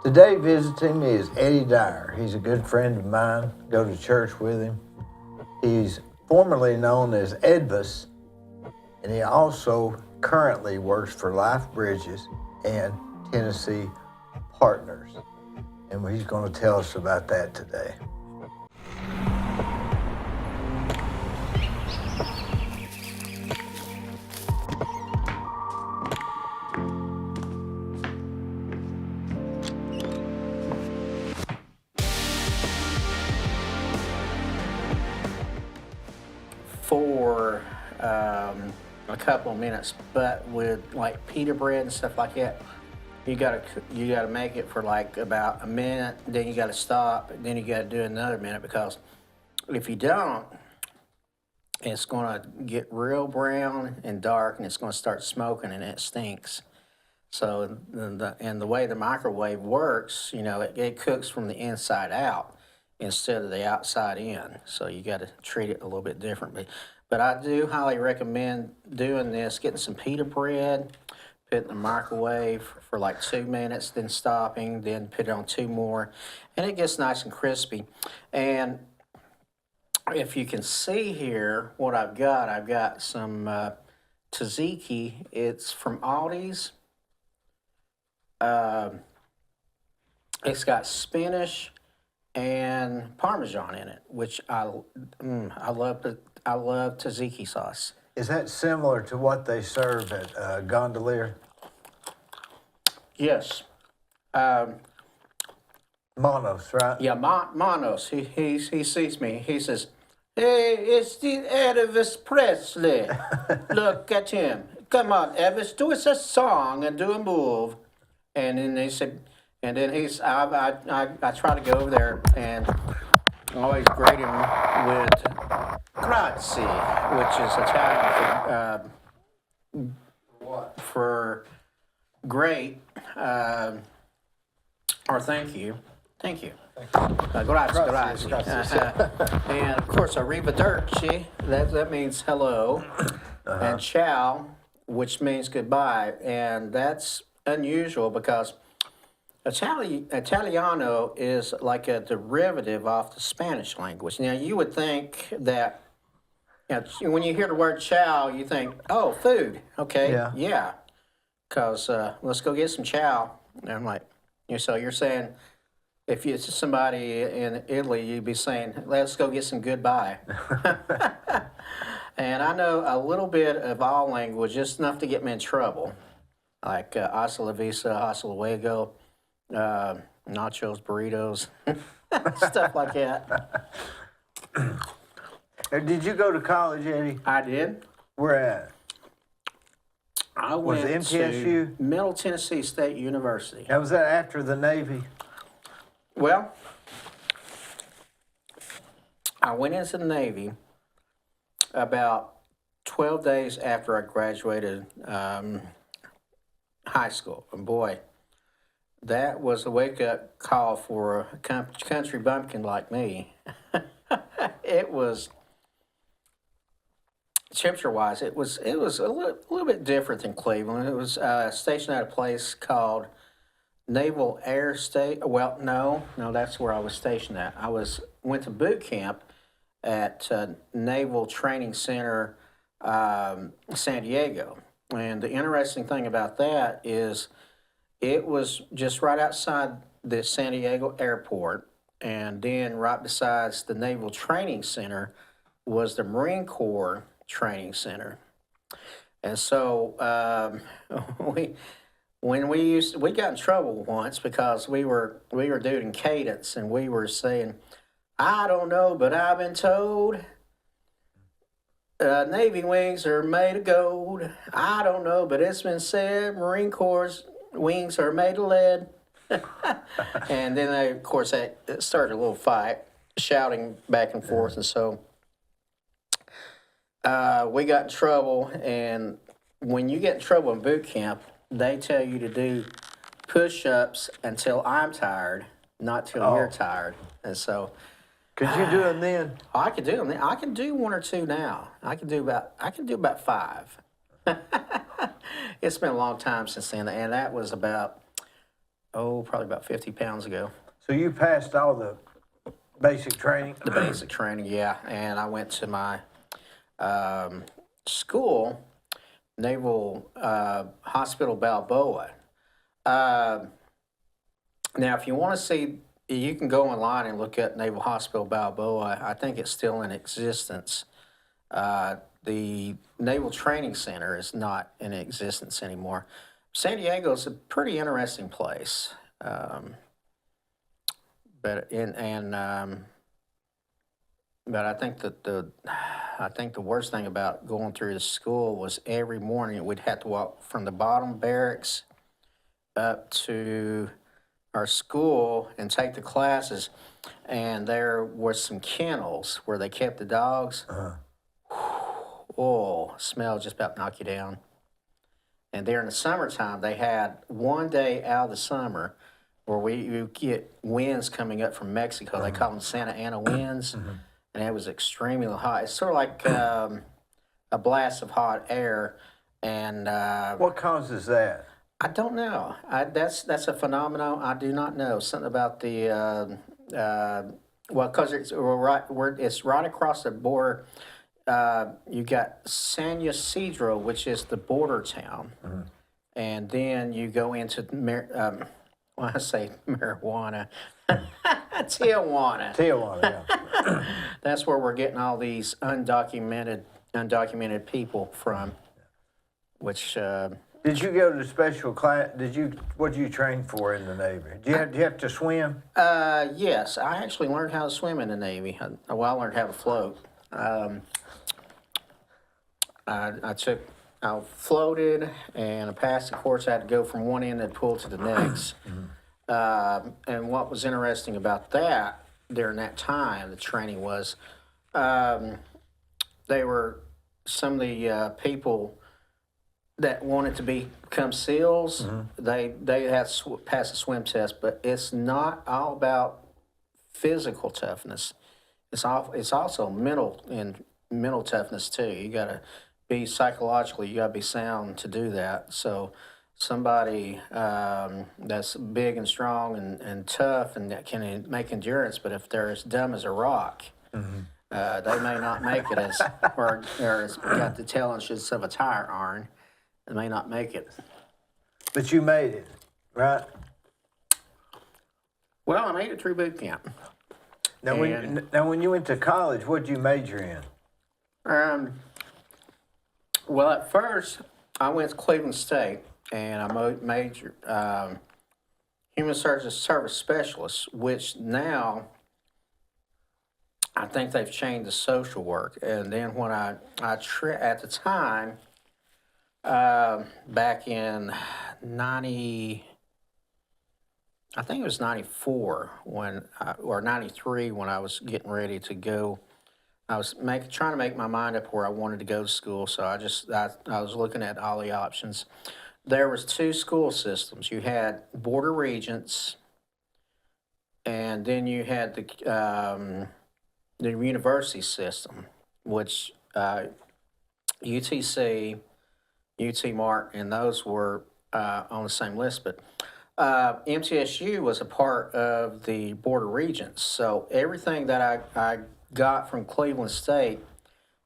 Today visiting me is Eddy Dyer. He's a good friend of mine. Go to church with him. He's formerly known as Edvis, and he also currently works for Lifebridges and Tennessee Partners. And he's going to tell us about that today. For a couple of minutes, but with like pita bread and stuff like that, you gotta make it for like about a minute. Then you gotta stop. Then you gotta do another minute, because if you don't, it's gonna get real brown and dark, and it's gonna start smoking, and it stinks. So the way the microwave works, it cooks from the inside out instead of the outside in. So you got to treat it a little bit differently. But I do highly recommend doing this, getting some pita bread, put it in the microwave for like 2 minutes, then stopping, then put it on 2 more, and it gets nice and crispy. And if you can see here what I've got some tzatziki. It's from Aldi's. It's got spinach and Parmesan in it, which I love. I love tzatziki sauce. Is that similar to what they serve at Gondolier? Yes. Monos, right? Yeah, Manos. He sees me. He says, "Hey, it's the Elvis Presley. Look at him. Come on, Elvis, do us a song and do a move." And then they said, and then I try to go over there and always greet him with grazie, which is Italian for great, or thank you. Thank you. Grazie. And of course, arrivederci, that means hello. And ciao, which means goodbye. And that's unusual because Italiano is like a derivative of the Spanish language. Now, you would think that when you hear the word chow, you think, oh, food. Okay, yeah. Because let's go get some chow. And I'm like, so you're saying, if it's somebody in Italy, you'd be saying, let's go get some goodbye. And I know a little bit of all language, just enough to get me in trouble. Like hasta la vista, hasta luego, nachos, burritos, stuff like that. Did you go to college, Eddy? I did. Where at? I Was went it MTSU? to Middle Tennessee State University. Now, was that after the Navy? Well, I went into the Navy about 12 days after I graduated high school. And boy, that was a wake-up call for a country bumpkin like me. It was, temperature-wise, it was a little bit different than Cleveland. It was stationed at a place called Naval Air State. Well, no, that's where I was stationed at. Went to boot camp at Naval Training Center, San Diego. And the interesting thing about that is it was just right outside the San Diego airport, and then right beside the Naval Training Center was the Marine Corps Training Center. And so we got in trouble once because we were doing cadence, and we were saying, I don't know, but I've been told Navy wings are made of gold. I don't know, but it's been said Marine Corps wings are made of lead. And then they, of course, they started a little fight, shouting back and forth, and so we got in trouble. And when you get in trouble in boot camp, they tell you to do push-ups until I'm tired, not till you're tired. And so, could you do them then? I could do them. I can do 1 or 2 now. I can do about 5. It's been a long time since then, and that was about probably about 50 pounds ago. So you passed all the basic training? The basic training, yeah. And I went to my school, Naval Hospital Balboa. Now, if you want to see, you can go online and look at Naval Hospital Balboa. I think it's still in existence. The Naval Training Center is not in existence anymore. San Diego is a pretty interesting place. But I think that the worst thing about going through the school was every morning we'd have to walk from the bottom barracks up to our school and take the classes, and there was some kennels where they kept the dogs. Oh, smell just about knock you down. And during the summertime, they had one day out of the summer where you get winds coming up from Mexico. They call them Santa Ana winds, and it was extremely hot. It's sort of like a blast of hot air. And What causes that? I don't know. That's a phenomenon I do not know. Something about the because it's right across the border. You got San Ysidro, which is the border town, and then you go into I say marijuana, Tijuana. Tijuana, yeah. That's where we're getting all these undocumented people from. Which Did you go to special class? What did you train for in the Navy? Did you have to swim? yes, I actually learned how to swim in the Navy. I learned how to float. I floated and I passed the course. I had to go from one end of the pool to the next. And what was interesting about that during that time, the training was, they were some of the people that wanted to become SEALs. They had to pass a swim test, but it's not all about physical toughness. It's also mental toughness too. You got to be psychologically, you got to be sound to do that. So somebody that's big and strong and tough and that can make endurance, but if they're as dumb as a rock, they may not make it or it's got the tailings of a tire iron. They may not make it. But you made it, right? Well, I made it through boot camp. Now, when you went to college, what did you major in? Well, at first, I went to Cleveland State, and I majored human service specialist, which now I think they've changed to social work. And then when at the time, back in I think it was 94 or 93 when I was getting ready to go. I was trying to make my mind up where I wanted to go to school, so I was looking at all the options. There was two school systems. You had Board of Regents, and then you had the university system, which UTC, UT Martin, and those were on the same list, but MTSU was a part of the Board of Regents. So everything that I got from Cleveland State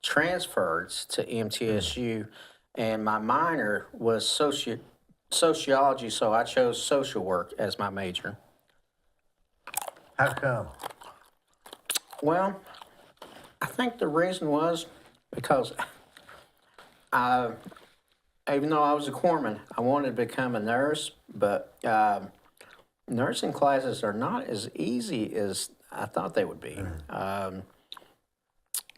transferred to MTSU, and my minor was sociology, so I chose social work as my major. How come? Well, I think the reason was because even though I was a corpsman, I wanted to become a nurse, but nursing classes are not as easy as I thought they would be.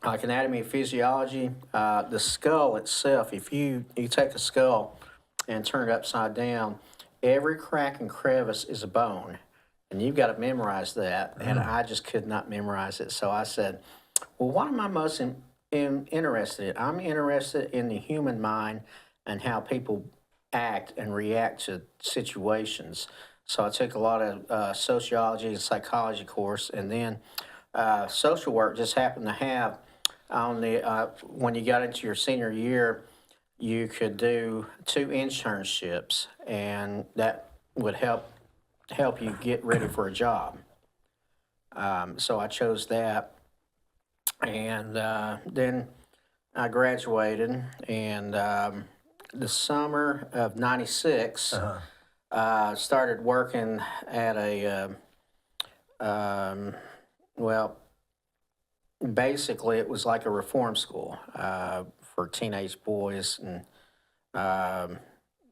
Like anatomy and physiology, the skull itself, if you take a skull and turn it upside down, every crack and crevice is a bone, and you've got to memorize that, and I just could not memorize it. So I said, well, what am I most interested in? I'm interested in the human mind and how people act and react to situations. So I took a lot of sociology and psychology course, and then social work just happened to have on the when you got into your senior year, you could do 2 internships, and that would help help you get ready for a job. So I chose that, and then I graduated, and the summer of '96, started working at a well, basically it was like a reform school for teenage boys, and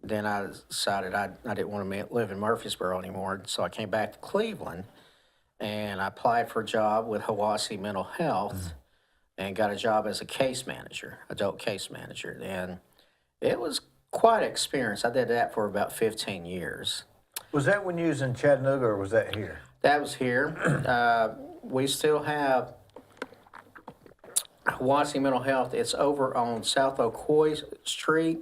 then I decided I didn't want to live in Murfreesboro anymore, so I came back to Cleveland, and I applied for a job with Hiwassee Mental Health and got a job as a case manager, adult case manager. And it was quite an experience. I did that for about 15 years. Was that when you was in Chattanooga, or was that here? That was here. We still have Hiwassee Mental Health. It's over on South Ocoee Street.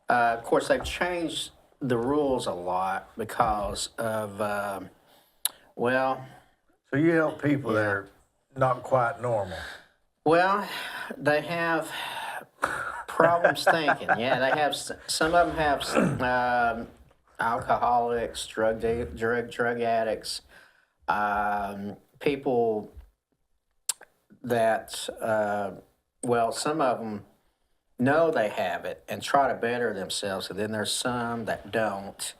Of course, they've changed the rules a lot because of, well, So you help people that are not quite normal. well, they have problems thinking. Yeah, they have. Some of them have alcoholics, drug addicts, people that well, some of them know they have it and try to better themselves, and then there's some that don't.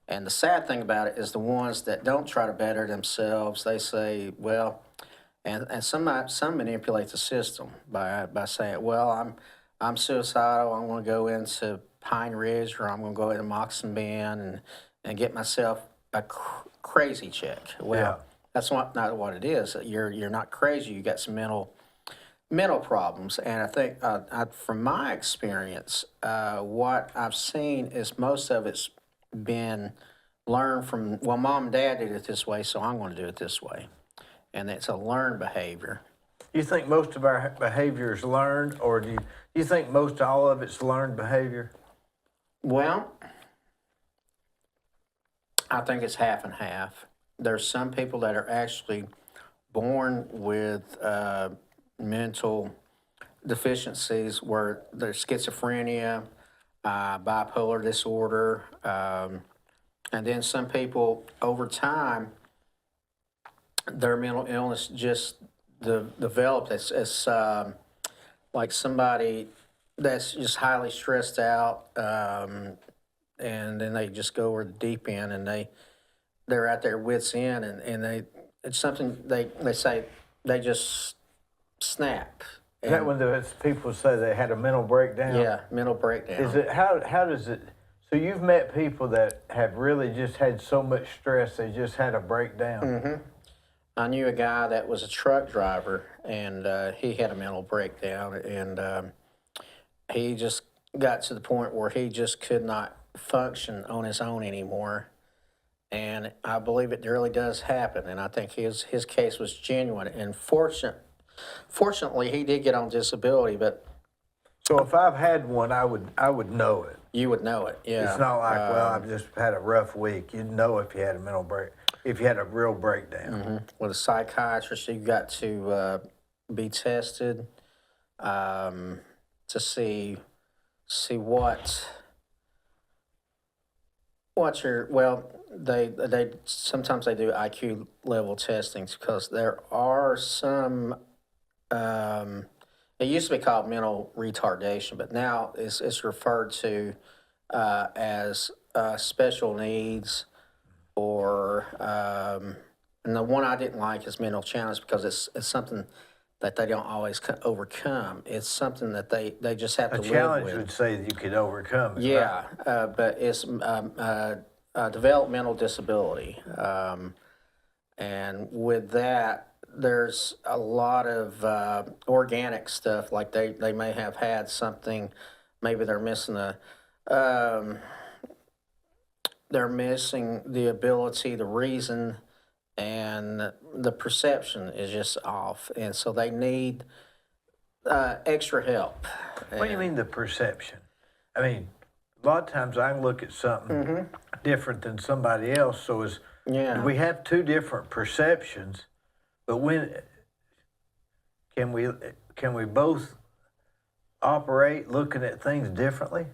And the sad thing about it is the ones that don't try to better themselves, they say, well, and some manipulate the system by saying, well, I'm suicidal. I'm going to go into Pine Ridge, or I'm going to go into Moccasin Bend and get myself a crazy check. Well, that's not what it is. You're not crazy. You got some mental problems. And I think from my experience, what I've seen is most of it's been learned from, well, mom and dad did it this way, so I'm going to do it this way. And it's a learned behavior. You think most of our behavior is learned, or do you think most all of it's learned behavior? Well, I think it's half and half. There's some people that are actually born with mental deficiencies where there's schizophrenia, bipolar disorder, and then some people over time, their mental illness just developed as like somebody that's just highly stressed out, and then they just go over the deep end, and they're at their wits' end, and it's something they say they just snap. Is that when people say they had a mental breakdown? Yeah, mental breakdown. Is it how does it? So you've met people that have really just had so much stress they just had a breakdown. Mm-hmm. I knew a guy that was a truck driver, and he had a mental breakdown, and he just got to the point where he just could not function on his own anymore. And I believe it really does happen, and I think his case was genuine. And fortunately, he did get on disability, but So if I've had one, I would know it. you would know it. Yeah, It's not like, well, I've just had a rough week. You'd know if you had a mental break, if you had a real breakdown. with a psychiatrist, you got to be tested to see what's your, well, they sometimes they do IQ level testings because there are some. It used to be called mental retardation, but now it's referred to as special needs, or and the one I didn't like is mental challenge because it's something that they don't always overcome. It's something that they just have to live with. A challenge would say that you could overcome it. Yeah, Right? but it's developmental disability, and with that, there's a lot of organic stuff. Like they may have had something, maybe they're missing they're missing the ability, the reason, and the perception is just off, and so they need extra help. What do you mean the perception? I mean, a lot of times I can look at something different than somebody else. So we have two different perceptions, but when can we both operate looking at things differently?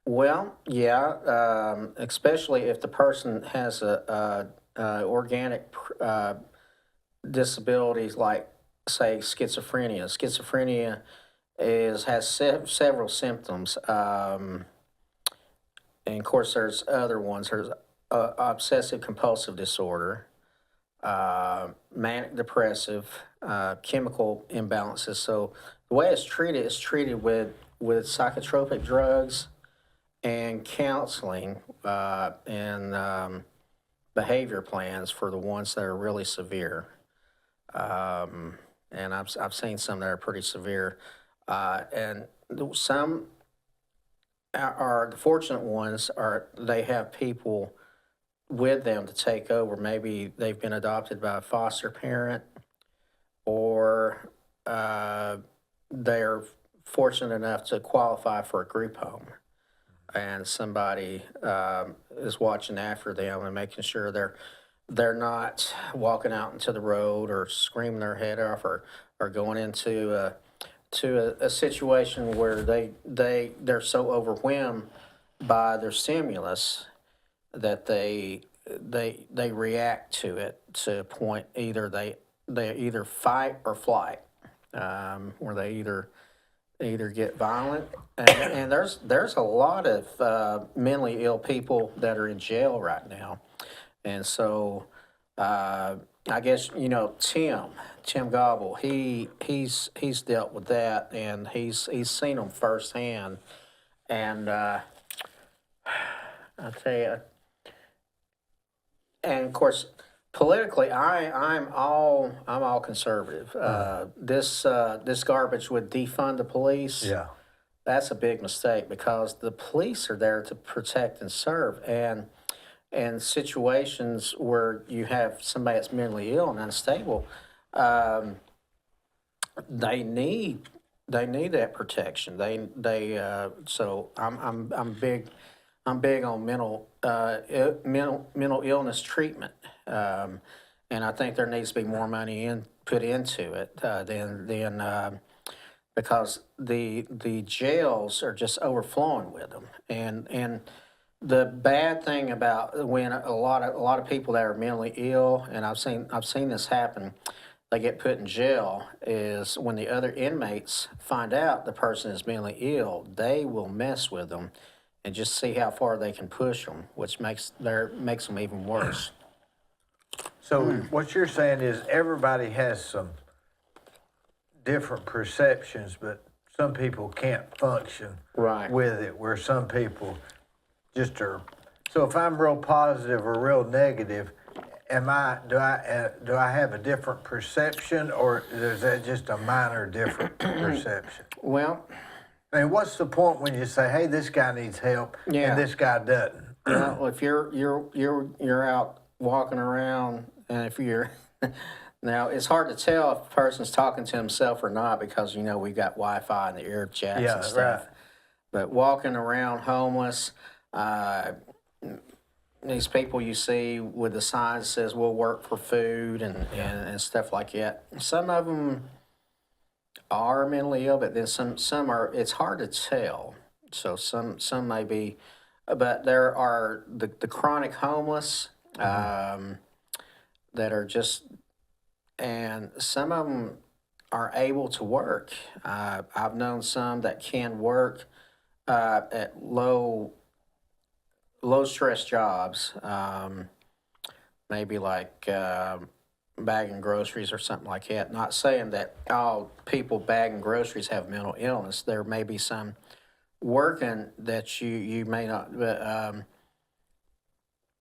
Well, yeah, especially if the person has a organic disabilities like, say, schizophrenia. Schizophrenia has several symptoms, and of course, there's other ones. There's obsessive compulsive disorder, manic depressive, chemical imbalances. So the way it's treated with psychotropic drugs and counseling and behavior plans for the ones that are really severe. And I've seen some that are pretty severe. And some are the fortunate ones are they have people with them to take over. Maybe they've been adopted by a foster parent, or they're fortunate enough to qualify for a group home, and somebody is watching after them and making sure they're not walking out into the road or screaming their head off, or going into a situation where they're so overwhelmed by their stimulus that they react to it to a point they either fight or flight, where they either get violent, and there's a lot of mentally ill people that are in jail right now, and so I guess Tim Gobble, he's dealt with that, and he's seen them firsthand, and I tell you, and of course, politically, I'm all conservative. This garbage would defund the police. Yeah. That's a big mistake, because the police are there to protect and serve, and situations where you have somebody that's mentally ill and unstable, they need that protection. So I'm big on mental illness treatment, and I think there needs to be more money put into it than because the jails are just overflowing with them, and the bad thing about when a lot of people that are mentally ill, and I've seen this happen, they get put in jail, is when the other inmates find out the person is mentally ill, they will mess with them and just see how far they can push them, which makes them even worse. So what you're saying is everybody has some different perceptions, but some people can't function Right. with it, where some people just are. So if I'm real positive or real negative, do I have a different perception, or is that just a minor different perception? Well, I mean, what's the point when you say, "Hey, this guy needs help," Yeah. and this guy doesn't? well, if you're out walking around, and if you're now, it's hard to tell if a person's talking to himself or not, because we got Wi-Fi and the ear chats Yeah, and stuff. right. But walking around homeless, these people you see with the sign that says "We'll work for food" and stuff like that. Some of them are mentally ill, but then some are. It's hard to tell. So some may be, but there are the chronic homeless that are just, and some of them are able to work. I've known some that can work at low stress jobs, maybe like bagging groceries or something like that. Not saying that all people bagging groceries have mental illness. There may be some working that you may not. But,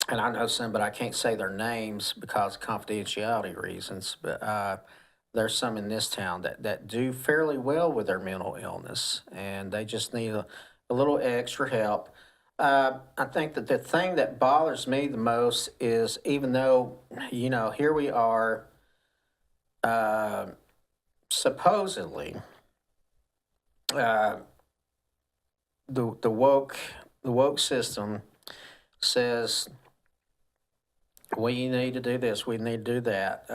and I know some, but I can't say their names because of confidentiality reasons. But there's some in this town that do fairly well with their mental illness, and they just need a little extra help. I think that the thing that bothers me the most is, even though, here we are, supposedly, the woke system says we need to do this, we need to do that,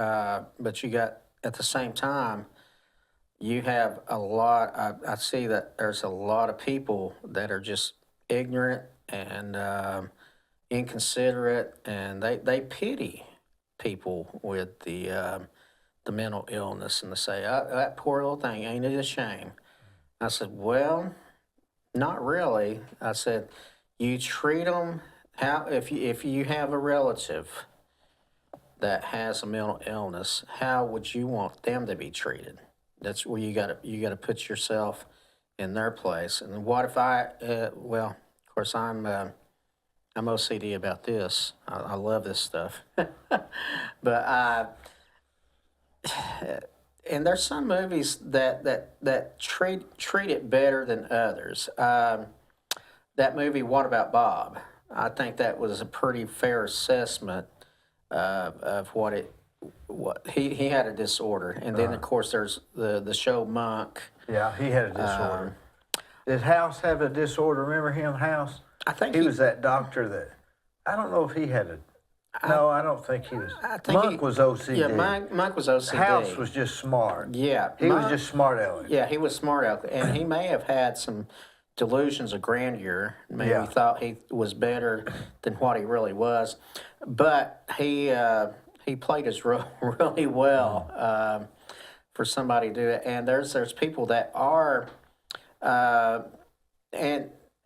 but you got, at the same time, you have a lot. I see that there's a lot of people that are just ignorant and inconsiderate, and they pity people with the mental illness, and they say, that poor little thing, ain't it a shame? I said, well, not really. I said, you treat them how if you have a relative that has a mental illness, how would you want them to be treated? That's where you gotta put yourself in their place. And what if well, of course I'm OCD about this. I love this stuff, but and there's some movies that treat it better than others. That movie, What About Bob? I think that was a pretty fair assessment of what he had a disorder, and then of course there's the show Monk. Yeah, he had a disorder. Did House have a disorder? Remember him, House? I think he was that doctor that, I don't know if he had no, I don't think he was. I think Monk was OCD. Yeah, Monk was OCD. House was just smart. Yeah, he was just smart aleck. Yeah, he was smart aleck, and he may have had some delusions of grandeur. Maybe he thought he was better than what he really was, but he played his role really well for somebody to do it. And there's people that are, and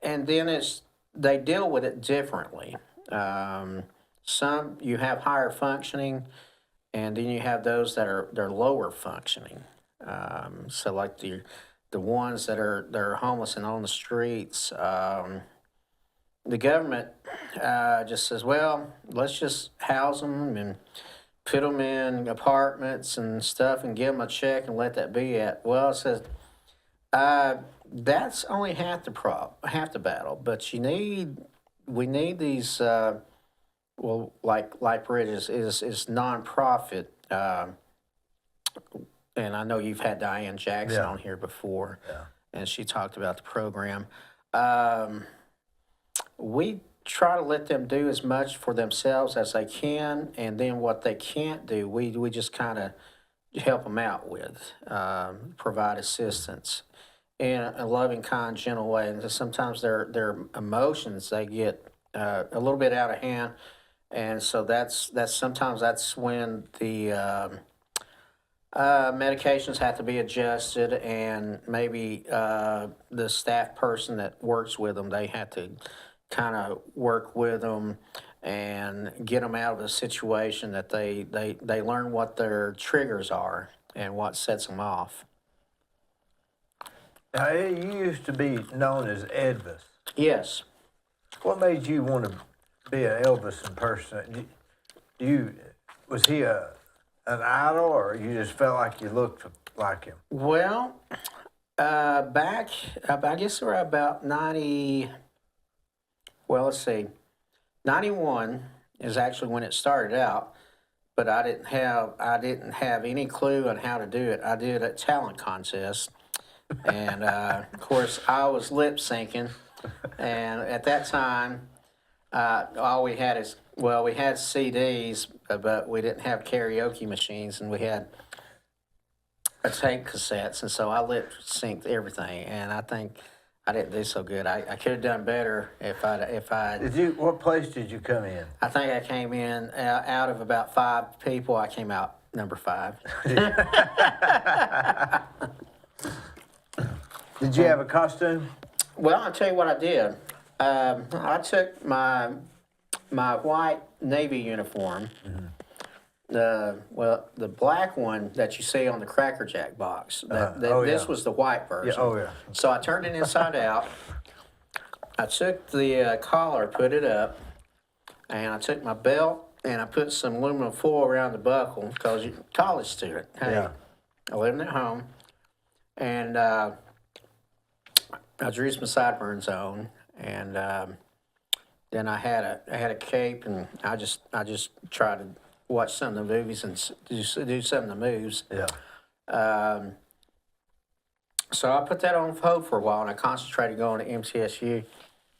then they deal with it differently. Some you have higher functioning, and then you have those that are lower functioning. So like the ones that are homeless and on the streets, the government just says, well, let's just house them and put them in apartments and stuff and give them a check and let that be it. Well, it says that's only half the battle. But we need these. Well, like Lifebridges is nonprofit, and I know you've had Diane Jackson on here before, and she talked about the program. We try to let them do as much for themselves as they can, and then what they can't do, we just kind of help them out with, provide assistance in a loving, kind, gentle way. And sometimes their emotions, they get a little bit out of hand. And so that's sometimes that's when the medications have to be adjusted, and maybe the staff person that works with them, they have to kind of work with them and get them out of a situation that they learn what their triggers are and what sets them off. Now, you used to be known as Edvis. Yes. What made you want to be an Elvis impersonator? Was he an idol, or you just felt like you looked like him? Well, back, I guess we're about 90, well, let's see, 91 is actually when it started out, but I didn't have any clue on how to do it. I did a talent contest, and of course I was lip syncing, and at that time, all we had we had CDs, but we didn't have karaoke machines, and we had tape cassettes, and so I lip synced everything, and I think I didn't do so good. I could have done better if I. What place did you come in? I think I came in out of about 5 people. I came out number 5. Did you have a costume? Well, I'll tell you what I did. I took my white Navy uniform, the black one that you see on the Cracker Jack box. This was the white version. Yeah, oh, yeah. So I turned it inside out. I took the collar, put it up, and I took my belt, and I put some aluminum foil around the buckle because you're a college student. Hey, Yeah. I lived at home, and I drew some sideburns on, and then I had a cape, and I just tried to watch some of the movies and do some of the moves. Yeah. So I put that on hold for a while, and I concentrated going to MTSU.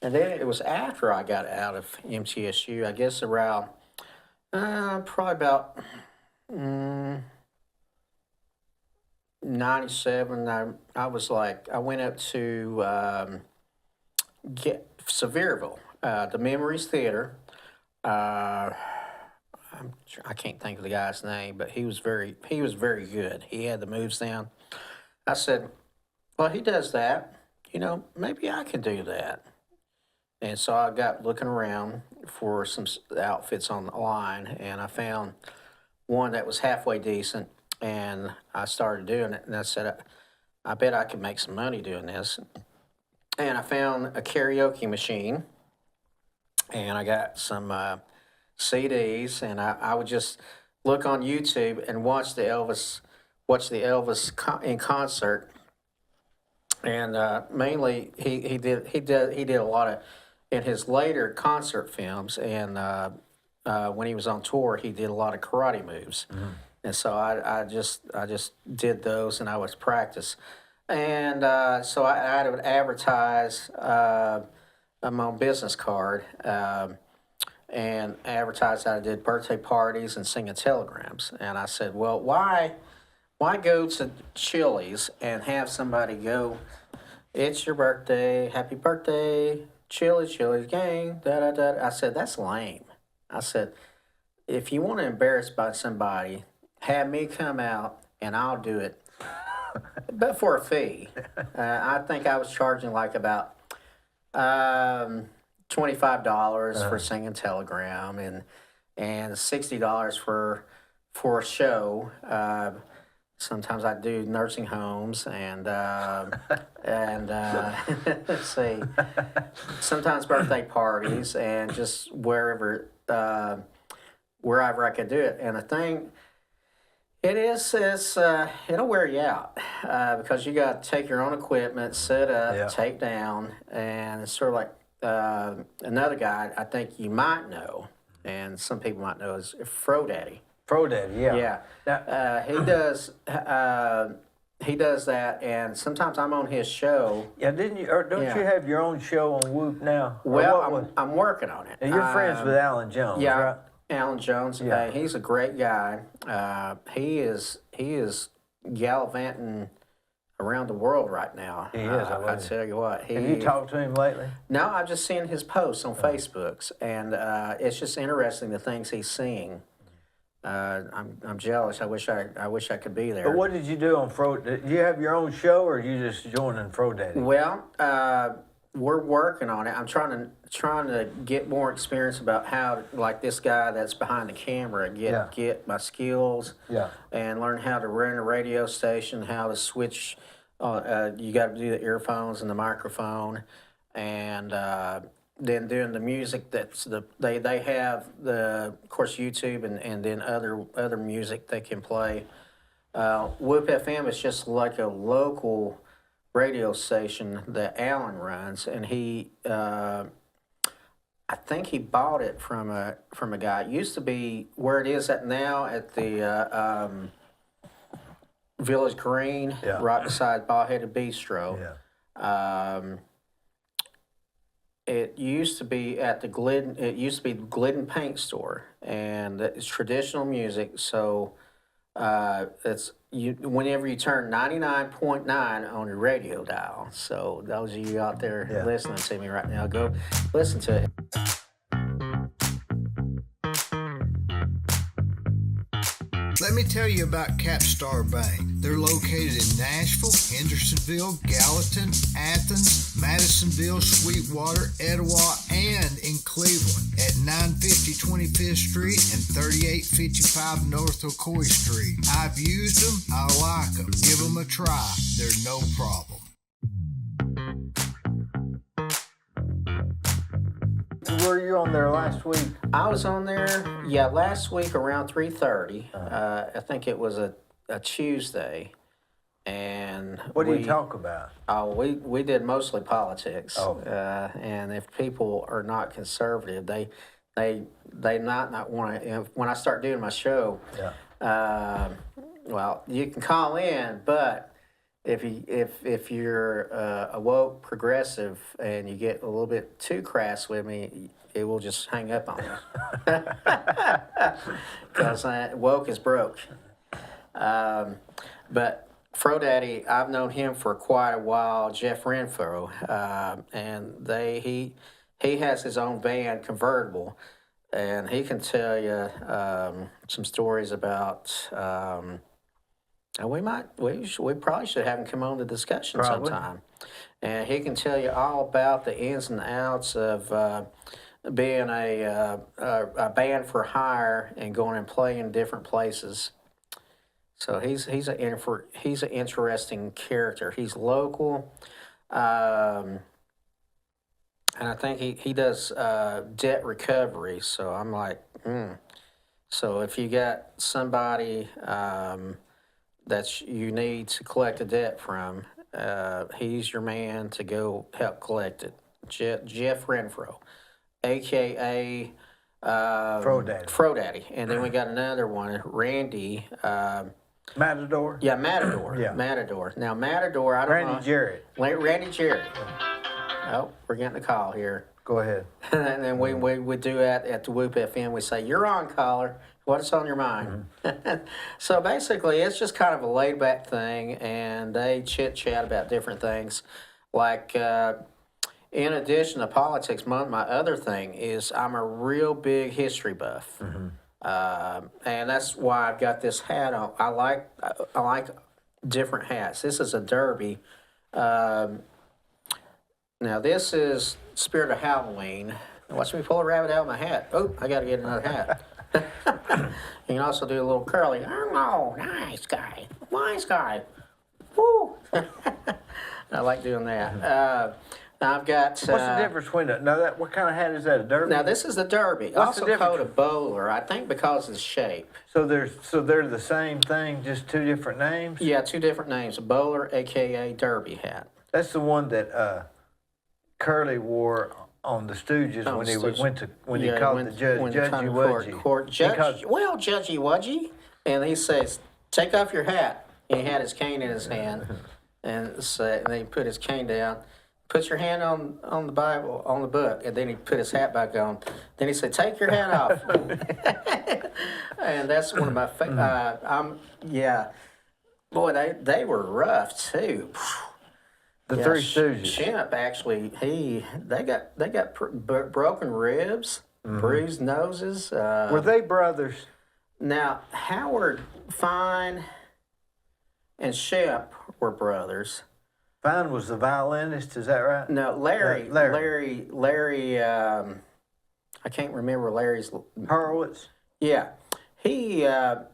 And then it was after I got out of MTSU, I guess around probably about 97. I was like, I went up to Sevierville, the Memories Theater. I can't think of the guy's name, but he was very good. He had the moves down. I said, well, he does that. Maybe I can do that. And so I got looking around for some outfits on the line, and I found one that was halfway decent, and I started doing it. And I said, I bet I could make some money doing this. And I found a karaoke machine, and I got some CDs, and I would just look on YouTube and watch the Elvis in concert. And mainly, he did a lot of in his later concert films, and when he was on tour, he did a lot of karate moves. Mm-hmm. And so I just did those, and I would practice. And so I would advertise my own business card, and advertise that I did birthday parties and singing telegrams. And I said, well, why go to Chili's and have somebody go, it's your birthday, happy birthday, Chili's gang, da-da-da. I said, that's lame. I said, if you want to embarrass by somebody, have me come out and I'll do it, but for a fee. I think I was charging like about $25 for singing telegram and $60 for a show. Sometimes I do nursing homes and let's see, sometimes birthday parties and just wherever I could do it. And the thing, it'll wear you out because you got to take your own equipment, set up, take down, and it's sort of like another guy I think you might know, and some people might know, is Fro Daddy. Fro Daddy, yeah. Yeah. Now, he does that, and sometimes I'm on his show. Yeah, didn't you? Or don't you have your own show on Whoop now? Well, I'm working on it. And you're friends with Alan Jones, right? Alan Jones. Yeah. He's a great guy. He is gallivanting around the world right now. He is. I tell you what. Have you talked to him lately? No, I've just seen his posts on Facebooks, and it's just interesting the things he's seeing. I'm jealous. I wish I could be there. But what did you do on Fro? Did you have your own show, or you just joining Fro Daddy? Well, we're working on it. I'm trying to get more experience about how, like this guy that's behind the camera, get my skills, and learn how to run a radio station, how to switch. You got to do the earphones and the microphone, and then doing the music. They have of course YouTube and then other music they can play. Whoop FM is just like a local radio station that Alan runs, and he I think he bought it from a guy. It used to be where it is at now at the Village Green, right beside Bald-Headed Bistro. It used to be at the Glidden. It used to be the Glidden Paint Store, and it's traditional music. So it's whenever you turn 99.9 on your radio dial. So those of you out there listening to me right now, go listen to it. Let me tell you about Capstar Bank. They're located in Nashville, Hendersonville, Gallatin, Athens, Madisonville, Sweetwater, Etowah, and in Cleveland at 950 25th Street and 3855 North Ocoee Street. I've used them. I like them. Give them a try. They're no problem. Were you on there last week? I was on there, last week around 3:30. I think it was a Tuesday. And what do you talk about? Oh, we did mostly politics. Oh. And if people are not conservative, they not want to. When I start doing my show, well, you can call in, but if you're a woke progressive and you get a little bit too crass with me, it will just hang up on you. Because woke is broke. But Frodaddy, I've known him for quite a while, Jeff Renfro, and he has his own van, Convertible, and he can tell you some stories about. And we probably should have him come on the discussion Probably. sometime, and he can tell you all about the ins and outs of being a band for hire and going and playing in different places. So he's an interesting character. He's local, and I think he does debt recovery. So I'm like, So if you got somebody that you need to collect a debt from, he's your man to go help collect it. Jeff Renfro, aka Frodaddy. Frodaddy, and then we got another one, Randy. Matador. Yeah, Matador. Yeah. Matador. Now, Matador, I don't know. Randy Jarrett. Randy Jarrett. Oh, we're getting a call here. Go ahead. And then we do that at the Whoop FM. We say, "You're on, caller. What's on your mind?" So basically, it's just kind of a laid back thing, and they chit chat about different things. Like, in addition to politics, my other thing is I'm a real big history buff. And that's why I've got this hat on. I like different hats. This is a derby. Now this is Spirit of Halloween. Watch me pull a rabbit out of my hat. Oh, I got to get another hat. You can also do a little curly. Oh, nice guy, wise guy. Woo! I like doing that. Now I've got. What's the difference between that? Now, what kind of hat is that? A derby? Now this is the derby. What's the Also difference? called a bowler. I think because of the shape. So they're the same thing, just two different names. Yeah, two different names. A bowler, aka derby hat. That's the one that Curly wore on the Stooges On when the he Stooges. went to he called the judge Judgy Wudgy. Well, Judgy Wudgy, and he says, "Take off your hat." And he had his cane in his hand, and then he put his cane down. Put your hand on the Bible, on the book, and then he put his hat back on. Then he said, "Take your hat off." And that's one of my favorite. Boy, they were rough too. The Three Stooges. Shemp actually, they got broken ribs, bruised noses. Were they brothers? Now Howard Fine and Shemp were brothers. Fine was the violinist, is that right? No, Larry. I can't remember Larry's. Horowitz? Yeah, he had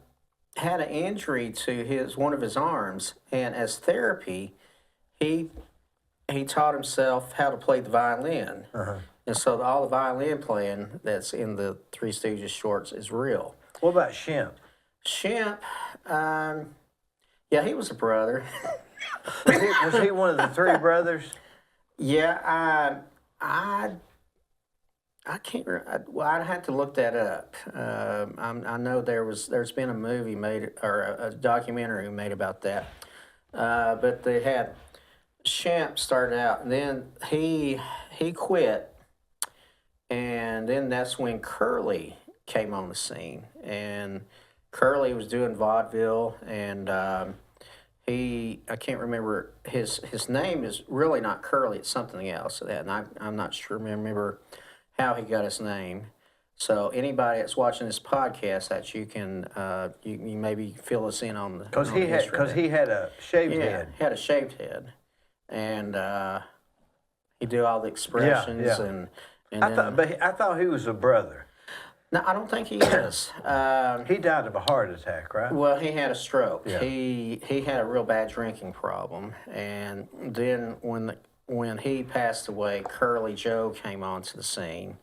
an injury to one of his arms, and as therapy, he taught himself how to play the violin. And so all the violin playing that's in the Three Stooges shorts is real. What about Shemp? Shemp, yeah, he was a brother. Was he one of the three brothers? Yeah, I can't. Well, I'd have to look that up. I know there's been a movie made or a documentary made about that. But they had Shemp started out, and then he quit, and then that's when Curly came on the scene, and Curly was doing vaudeville, and I can't remember his name is really not Curly, it's something else. And I'm not sure remember how he got his name. So anybody that's watching this podcast, that you can you maybe fill us in on the Because he had a shaved head. He had a shaved head, and he do all the expressions and I thought he was a brother. No, I don't think he is. He died of a heart attack, right? Well, he had a stroke. Yeah. He had a real bad drinking problem, and then when he passed away, Curly Joe came onto the scene,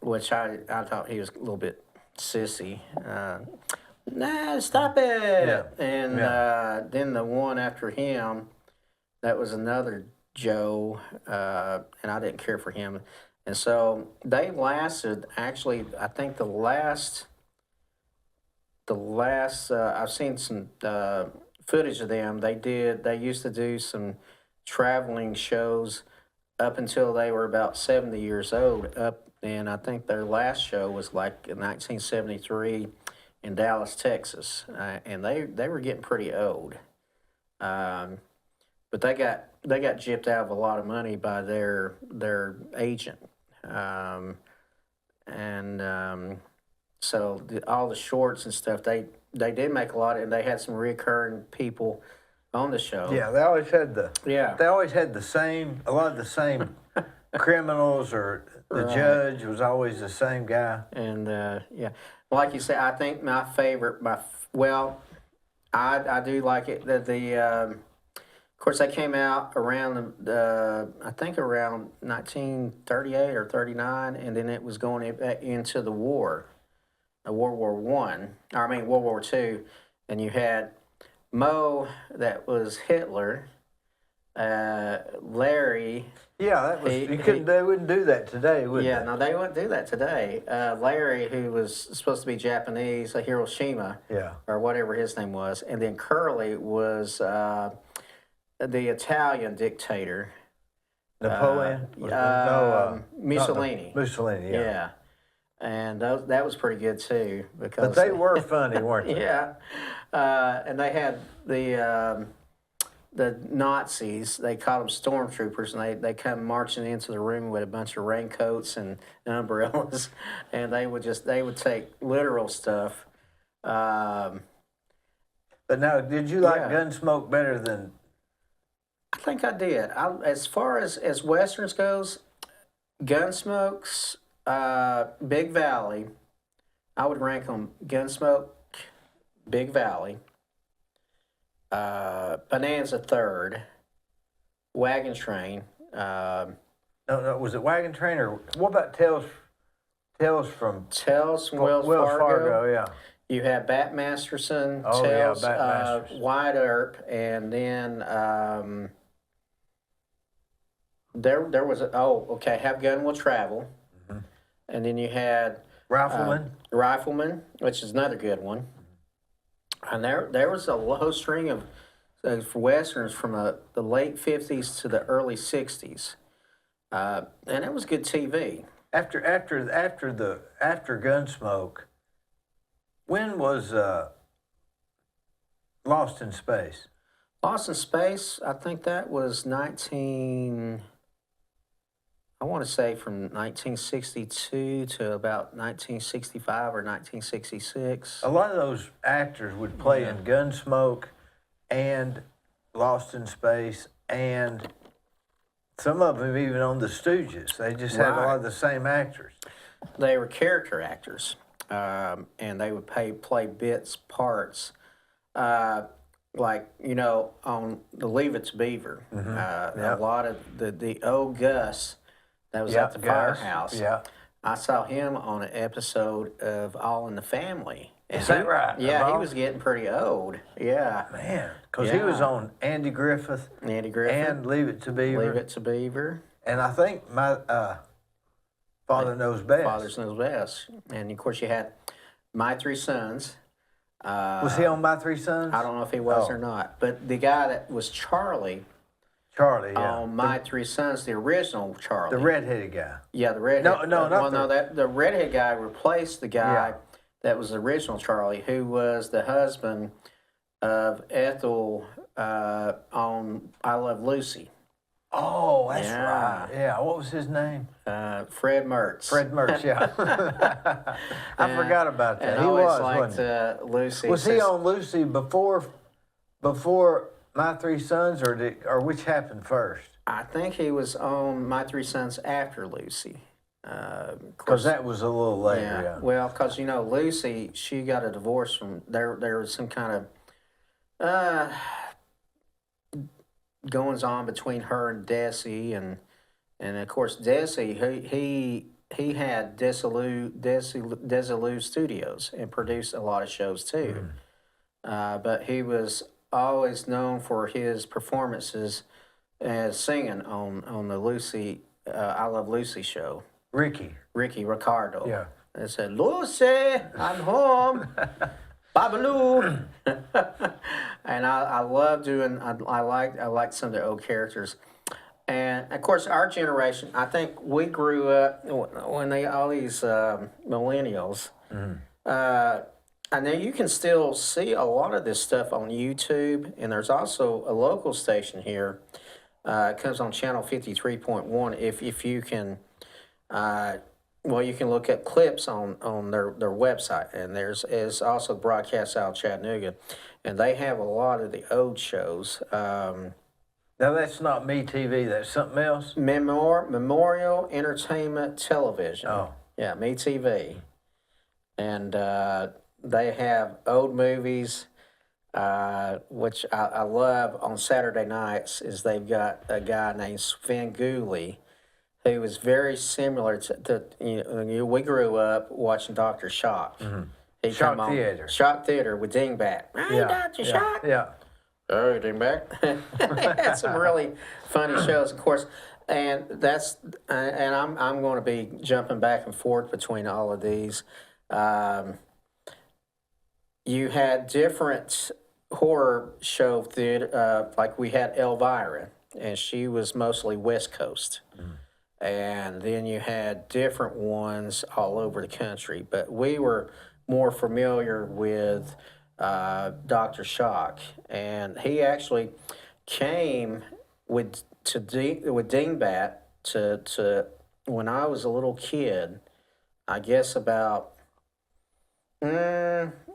which I thought he was a little bit sissy. Nah, stop it! Yeah. And then the one after him, that was another Joe, and I didn't care for him. And so they lasted, actually, I think the last I've seen some footage of them. They used to do some traveling shows up until they were about 70 years old. And I think their last show was like in 1973 in Dallas, Texas, and they were getting pretty old. But they got gypped out of a lot of money by their agent, so all the shorts and stuff they did make a lot, and they had some recurring people on the show. Yeah, they always had the a lot of the same criminals, or the judge was always the same guy. And like you say, I think my favorite, I do like it that of course they came out around I think around 1938 or 39, and then it was going into the war, World War World War II, and you had Mo, that was Hitler, Larry. Yeah, that was they wouldn't do that today, would they? Yeah, no, they wouldn't do that today. Larry, who was supposed to be Japanese, Hiroshima, or whatever his name was, and then Curly was the Italian dictator. Napoleon? Mussolini. Mussolini, yeah. Yeah. And that was pretty good too, because but they were funny, weren't they? Yeah. And they had the Nazis, they called them stormtroopers, and they come marching into the room with a bunch of raincoats and umbrellas, and they would take literal stuff. But now, did you like Gunsmoke better than? I think I did. As far as westerns goes, Gunsmoke's Big Valley, I would rank them Gunsmoke, Big Valley, Bonanza third, Wagon Train. No, was it Wagon Train, or what about Tales from Wells Fargo? Yeah. You have Bat Masterson, Tales, Wyatt Earp, and then there was Have Gun Will Travel, and then you had Rifleman, which is another good one. And there was a low string of westerns from the late 50s to the early 60s, and it was good TV. After Gunsmoke, when was Lost in Space? Lost in Space, I think that was I want to say from 1962 to about 1965 or 1966. A lot of those actors would play in Gunsmoke and Lost in Space, and some of them even on the Stooges. They just had a lot of the same actors. They were character actors, and they would play parts. Like, on the Leave It to Beaver, a lot of the old Gus that was at the firehouse. Yeah. I saw him on an episode of All in the Family. Is that right? Yeah, he was getting pretty old. Yeah. Man, because he was on Andy Griffith. And Leave It to Beaver. And I think my Father Knows Best. Father Knows Best. And, of course, you had My Three Sons. Was he on My Three Sons? I don't know if he was or not. But the guy that was Charlie, on My Three Sons, the original Charlie. The redheaded guy. Yeah, the redhead. The redhead guy replaced the guy that was the original Charlie, who was the husband of Ethel on I Love Lucy. Oh, that's right. Yeah, what was his name? Fred Mertz. Fred Mertz, yeah. I forgot about that. And He I always was, liked wasn't he? Lucy. Was he on Lucy before My Three Sons, or which happened first? I think he was on My Three Sons after Lucy. Because that was a little later, yeah. Well, because, Lucy, she got a divorce from, there was some kind of goings on between her and Desi, and of course Desi, he had Desilu Studios and produced a lot of shows too. But he was always known for his performances as singing on the Lucy I Love Lucy show. Ricky Ricardo. Yeah. They said, Lucy, I'm home. Babaloo. And I love doing, I like some of the old characters. And of course, our generation, I think we grew up when all these millennials, I know you can still see a lot of this stuff on YouTube, and there's also a local station here. It comes on channel 53.1. If you can, well, you can look at clips on their website, and is also broadcast out of Chattanooga, and they have a lot of the old shows. Now, that's not Me TV, that's something else? Memorial Entertainment Television. Oh. Yeah, Me TV. And they have old movies, which I love on Saturday nights, is they've got a guy named Sven Gooley, who was very similar to we grew up watching Dr. Shock. Mm-hmm. He Shock come on Theater. Shock Theater with Dingbat. Hey, Dr. Shock. Yeah. Oh, Dingbat. Had some really funny shows, of course. And I'm going to be jumping back and forth between all of these. You had different horror show theater, like we had Elvira, and she was mostly West Coast. And then you had different ones all over the country, but we were more familiar with Dr. Shock, and he actually came with Dingbat to when I was a little kid. I guess about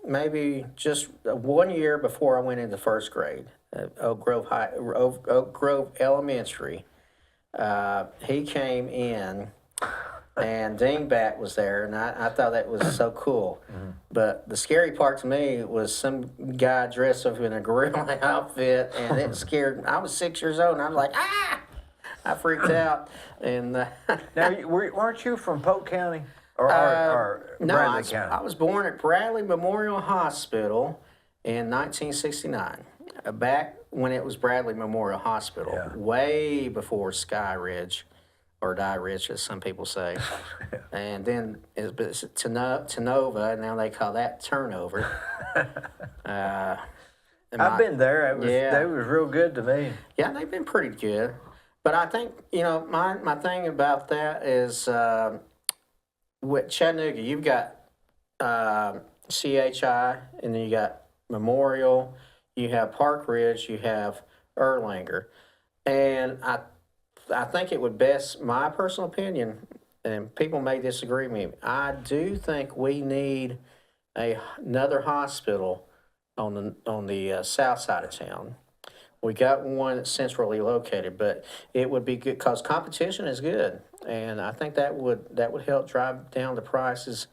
maybe just 1 year before I went into first grade, Oak Grove Elementary. He came in, and Dingbat was there, and I thought that was so cool. Mm-hmm. But the scary part to me was some guy dressed up in a gorilla outfit, and it scared. I was 6 years old, and I was like, ah! I freaked out. And now, weren't you from Polk County or no, Bradley County? I was born at Bradley Memorial Hospital in 1969. Back when it was Bradley Memorial Hospital, way before Sky Ridge, or Die Ridge, as some people say. And then it's Tenova, and now they call that Turnover. I've been there. They was real good to me. Yeah, they've been pretty good. But I think, my thing about that is with Chattanooga, you've got CHI, and then you got Memorial, you have Park Ridge, you have Erlanger. And I think it would best, my personal opinion, and people may disagree with me, I do think we need another hospital on the south side of town. We got one that's centrally located, but it would be good because competition is good, and I think that would help drive down the prices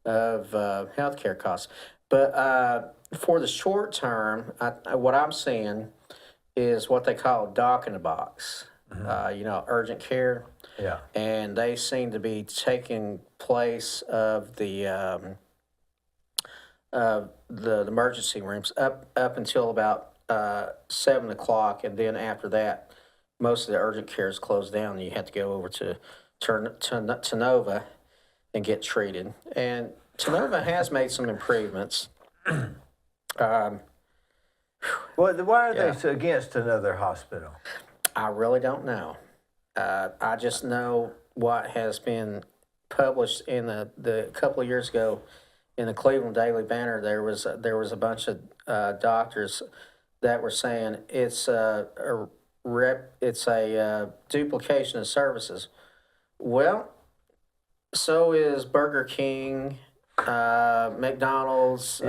of healthcare costs. But for the short term, what I'm seeing is what they call doc in the box. Urgent care. Yeah. And they seem to be taking place of the emergency rooms up until about 7 o'clock, and then after that, most of the urgent care is closed down, and you have to go over to Tenova and get treated. And Tenova has made some improvements. Well, why are they so against another hospital? I really don't know. I just know what has been published in the couple of years ago in the Cleveland Daily Banner. There was a bunch of doctors that were saying it's a duplication of services. Well, so is Burger King, McDonald's.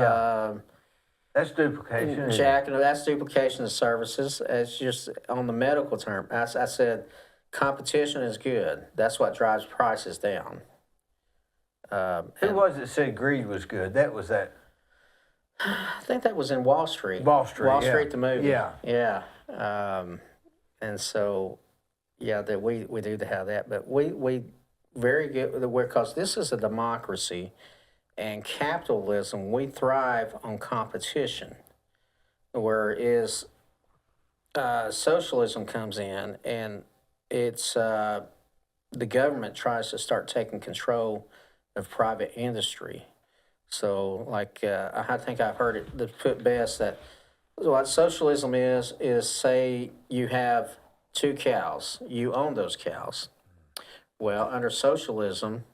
That's duplication. That's duplication of services. It's just on the medical term. I said competition is good. That's what drives prices down. Who was it said greed was good? That was that. I think that was in Wall Street. Wall Street, Wall Street, the movie. Yeah. And so, that we do have that, but we very good because this is a democracy. And capitalism, we thrive on competition, whereas socialism comes in, and it's the government tries to start taking control of private industry. So, I think I've heard it put best that what socialism is say you have 2 cows, you own those cows. Well, under socialism,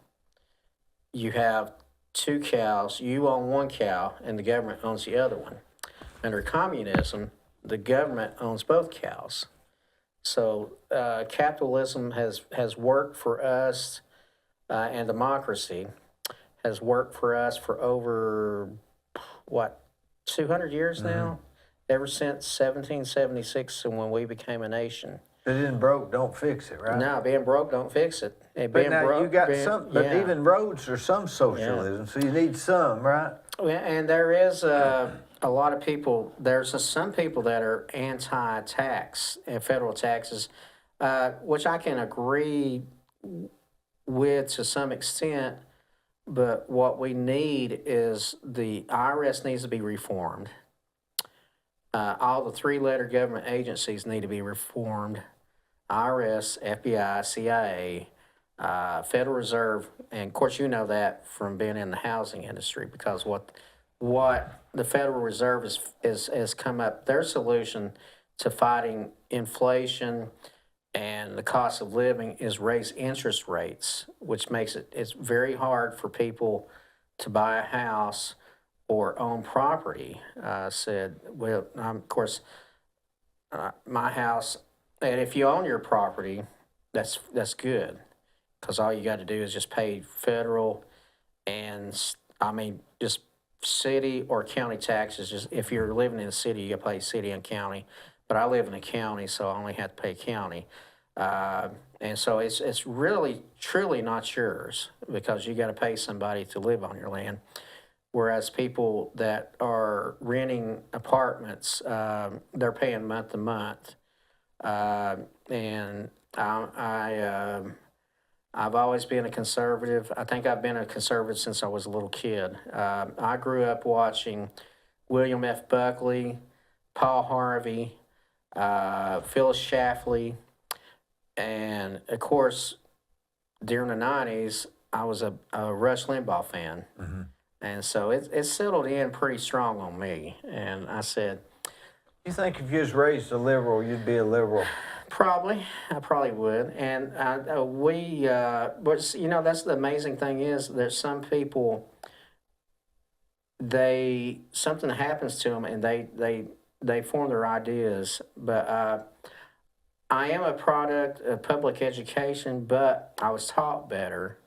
you have two cows, you own one cow, and the government owns the other one. Under communism, the government owns both cows. So capitalism has worked for us, and democracy has worked for us for over, what, 200 years now? Ever since 1776 and when we became a nation. If it isn't broke, don't fix it, right? No, being broke don't fix it. But Being now broke, you got some, but yeah. even roads are some socialism, so you need some, right? And there is a lot of people, some people that are anti-tax and federal taxes, which I can agree with to some extent, but what we need is the IRS needs to be reformed. All the three-letter government agencies need to be reformed. IRS, FBI, CIA, Federal Reserve, and of course you know that from being in the housing industry, because what the Federal Reserve has come up, their solution to fighting inflation and the cost of living is raise interest rates, which makes it's very hard for people to buy a house or own property. Of course, my house, and if you own your property, that's good, because all you got to do is just pay federal and, just city or county taxes. Just if you're living in a city, you got to pay city and county. But I live in a county, so I only have to pay county. And so it's really, truly not yours, because you got to pay somebody to live on your land. Whereas people that are renting apartments, they're paying month to month. And I've always been a conservative. I think I've been a conservative since I was a little kid. I grew up watching William F. Buckley, Paul Harvey, Phyllis Schlafly, and of course, during the 90s, I was a Rush Limbaugh fan. Mm-hmm. And so it settled in pretty strong on me. And I said, You think if you was raised a liberal, you'd be a liberal? I probably would. And but that's the amazing thing is there's some people, something happens to them and they form their ideas. But I am a product of public education, but I was taught better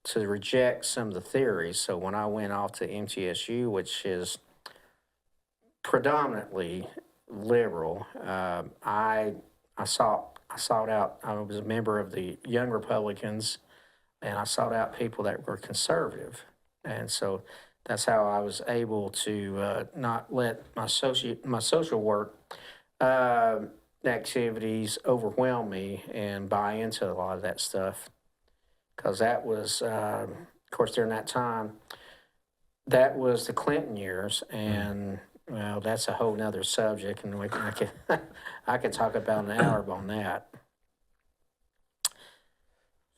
to reject some of the theories. So when I went off to MTSU, which is predominantly liberal, I sought out. I was a member of the Young Republicans, and I sought out people that were conservative, and so that's how I was able to not let my social work activities overwhelm me and buy into a lot of that stuff. Because that was, of course, during that time, that was the Clinton years, and well, that's a whole nother subject, and I could talk about an hour on that.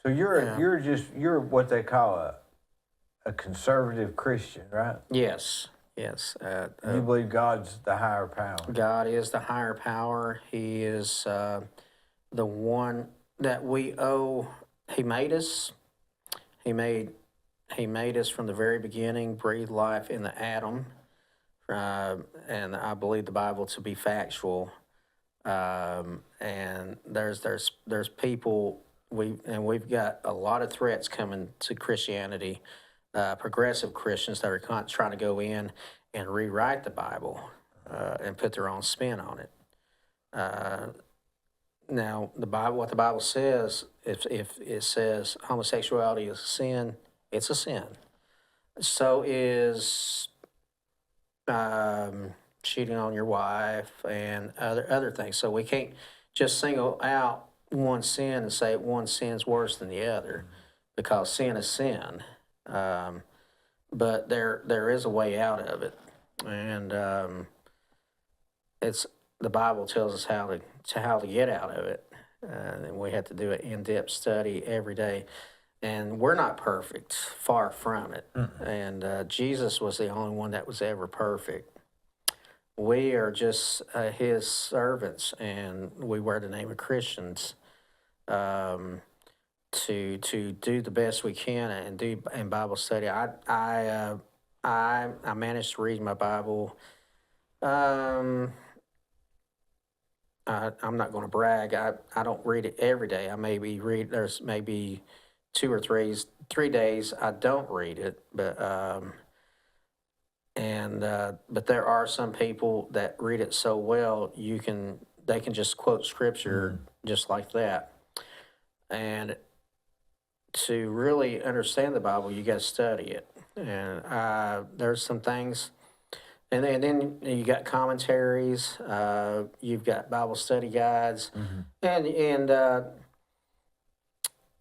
So you're what they call a conservative Christian, right? Yes. You believe God's the higher power. God is the higher power. He is the one that we owe. He made us. He made us from the very beginning, breathed life in the atom, and I believe the Bible to be factual. And there's people we've got a lot of threats coming to Christianity, progressive Christians that are trying to go in and rewrite the Bible and put their own spin on it. Now, what the Bible says, if it says homosexuality is a sin, it's a sin. So is cheating on your wife and other things. So we can't just single out one sin and say one sin's worse than the other, because sin is sin. But there is a way out of it, and it's the Bible tells us how to get out of it, and we have to do an in-depth study every day. And we're not perfect, far from it. Mm-hmm. And Jesus was the only one that was ever perfect. We are just his servants, and we wear the name of Christians. to do the best we can and do in Bible study. I managed to read my Bible. I'm not going to brag. I don't read it every day. I maybe read. There's maybe 3 days I don't read it, but but there are some people that read it so well they can just quote scripture just like that. And to really understand the Bible, you got to study it. And there's some things, and then you got commentaries. You've got Bible study guides, and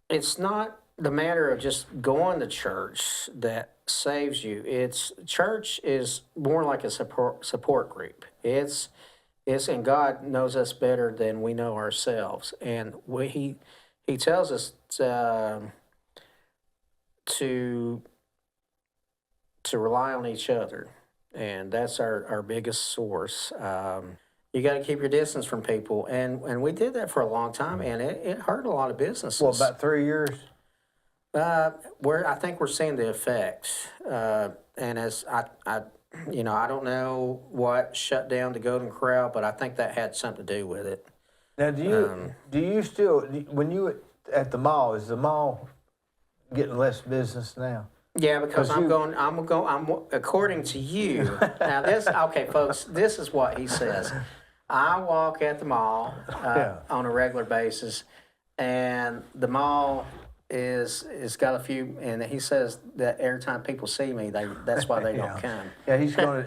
it's not the matter of just going to church that saves you. Church is more like a support group. It's and God knows us better than we know ourselves, and He tells us to rely on each other, and that's our biggest source. You got to keep your distance from people, and we did that for a long time, and it hurt a lot of businesses. Well, about 3 years. I think we're seeing the effects, and as I don't know what shut down the Golden Corral, but I think that had something to do with it. Now, do you still, when you at the mall, is the mall getting less business now? Yeah, because I'm according to you. Now okay, folks, this is what he says. I walk at the mall on a regular basis, and the mall is got a few, and he says that every time people see me, that's why they don't come. Yeah, he's gonna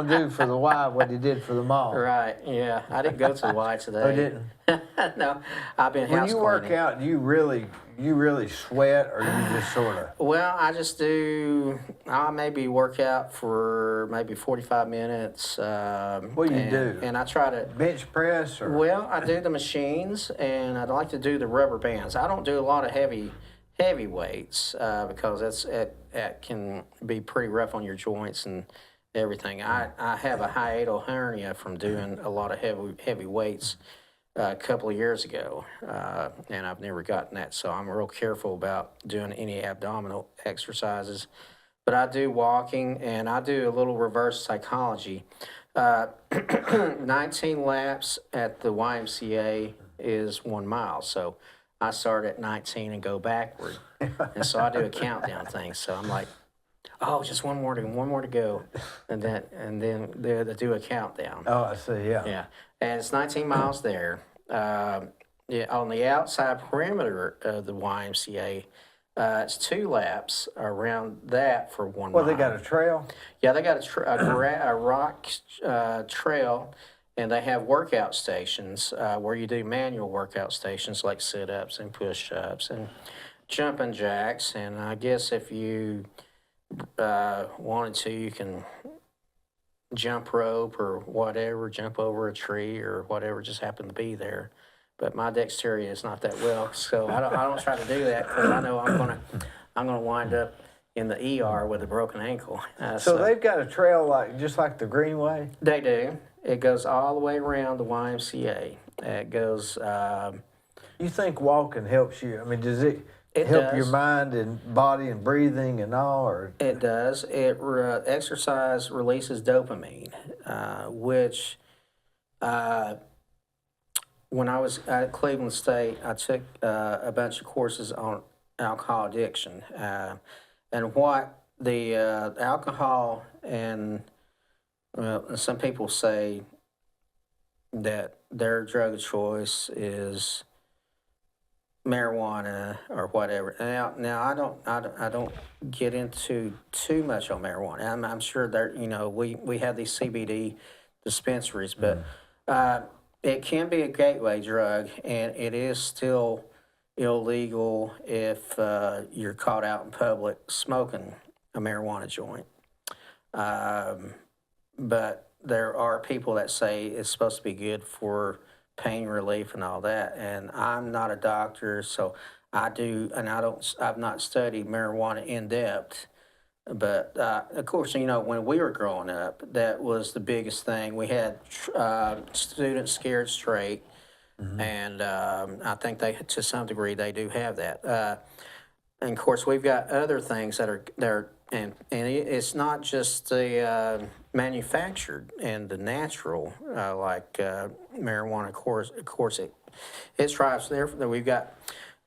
do for the Y what he did for the mall. Right. Yeah, I didn't go to the Y today. Oh, didn't? No, I've been house When you work cleaning. out, do you really sweat, or you just sort of? Well, I just do. I maybe work out for maybe 45 minutes. What do you do? And I try to Bench press, or? Well, I do the machines, and I'd like to do the rubber bands. I don't do a lot of heavy weights because it can be pretty rough on your joints and everything. I have a hiatal hernia from doing a lot of heavy weights a couple of years ago, and I've never gotten that, so I'm real careful about doing any abdominal exercises. But I do walking, and I do a little reverse psychology. 19 laps at the YMCA is 1 mile, so I start at 19 and go backward, and so I do a countdown thing. So I'm like, oh, just one more to go, and then they do a countdown. Oh, I see. Yeah. Yeah, and it's 19 miles there. On the outside perimeter of the YMCA, it's 2 laps around that for 1 mile. Well, they got a trail. Yeah, they got a rock trail, and they have workout stations where you do manual workout stations like sit-ups and push-ups and jumping jacks. And I guess if you wanted to, you can jump rope or whatever, jump over a tree or whatever just happened to be there. But my dexterity is not that well, so I don't try to do that because I know I'm gonna wind up in the ER with a broken ankle. So they've got a trail just like the Greenway. They do. It goes all the way around the YMCA. It goes. You think walking helps you? I mean, does it help your mind and body and breathing and all? Or it does. Exercise releases dopamine, which when I was at Cleveland State, I took a bunch of courses on alcohol addiction, and what the alcohol and some people say that their drug of choice is marijuana or whatever. Now I don't get into too much on marijuana. I'm sure that we have these CBD dispensaries, but it can be a gateway drug, and it is still illegal if you're caught out in public smoking a marijuana joint. But there are people that say it's supposed to be good for pain relief and all that. And I'm not a doctor, so I've not studied marijuana in depth. But of course, when we were growing up, that was the biggest thing. We had students scared straight. And I think they, to some degree, they do have that. And of course, we've got other things that are there, and it's not just the manufactured and the natural, like marijuana. Of course, it thrives there. We've got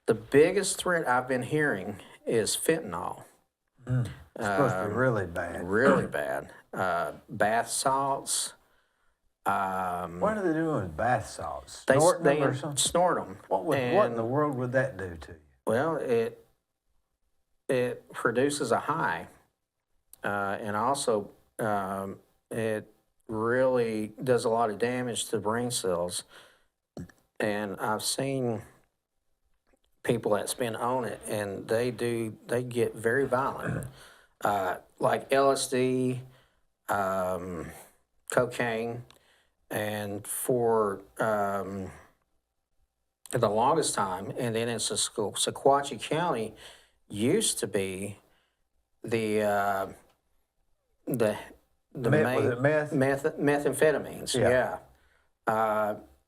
the biggest threat I've been hearing is fentanyl. It's supposed to be really bad. Really bad. Bath salts. What are they doing with bath salts? They Snorting them or something? snort them. What in the world would that do to you? Well, it produces a high, and also it really does a lot of damage to the brain cells. And I've seen people that's been on it, and they get very violent, like LSD, cocaine, and for the longest time, and then in Sequatchie County used to be the Was it meth? methamphetamines. Yeah.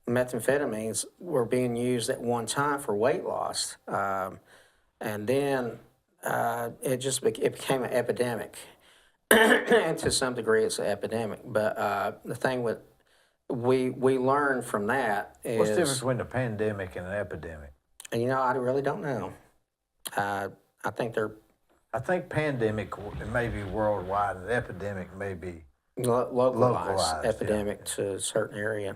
Methamphetamines were being used at one time for weight loss, and then it became an epidemic. And to some degree, it's an epidemic. But the thing with we learned from that is What's the difference between a pandemic and an epidemic? I really don't know. I think pandemic may be worldwide, and epidemic may be localized epidemic to a certain area.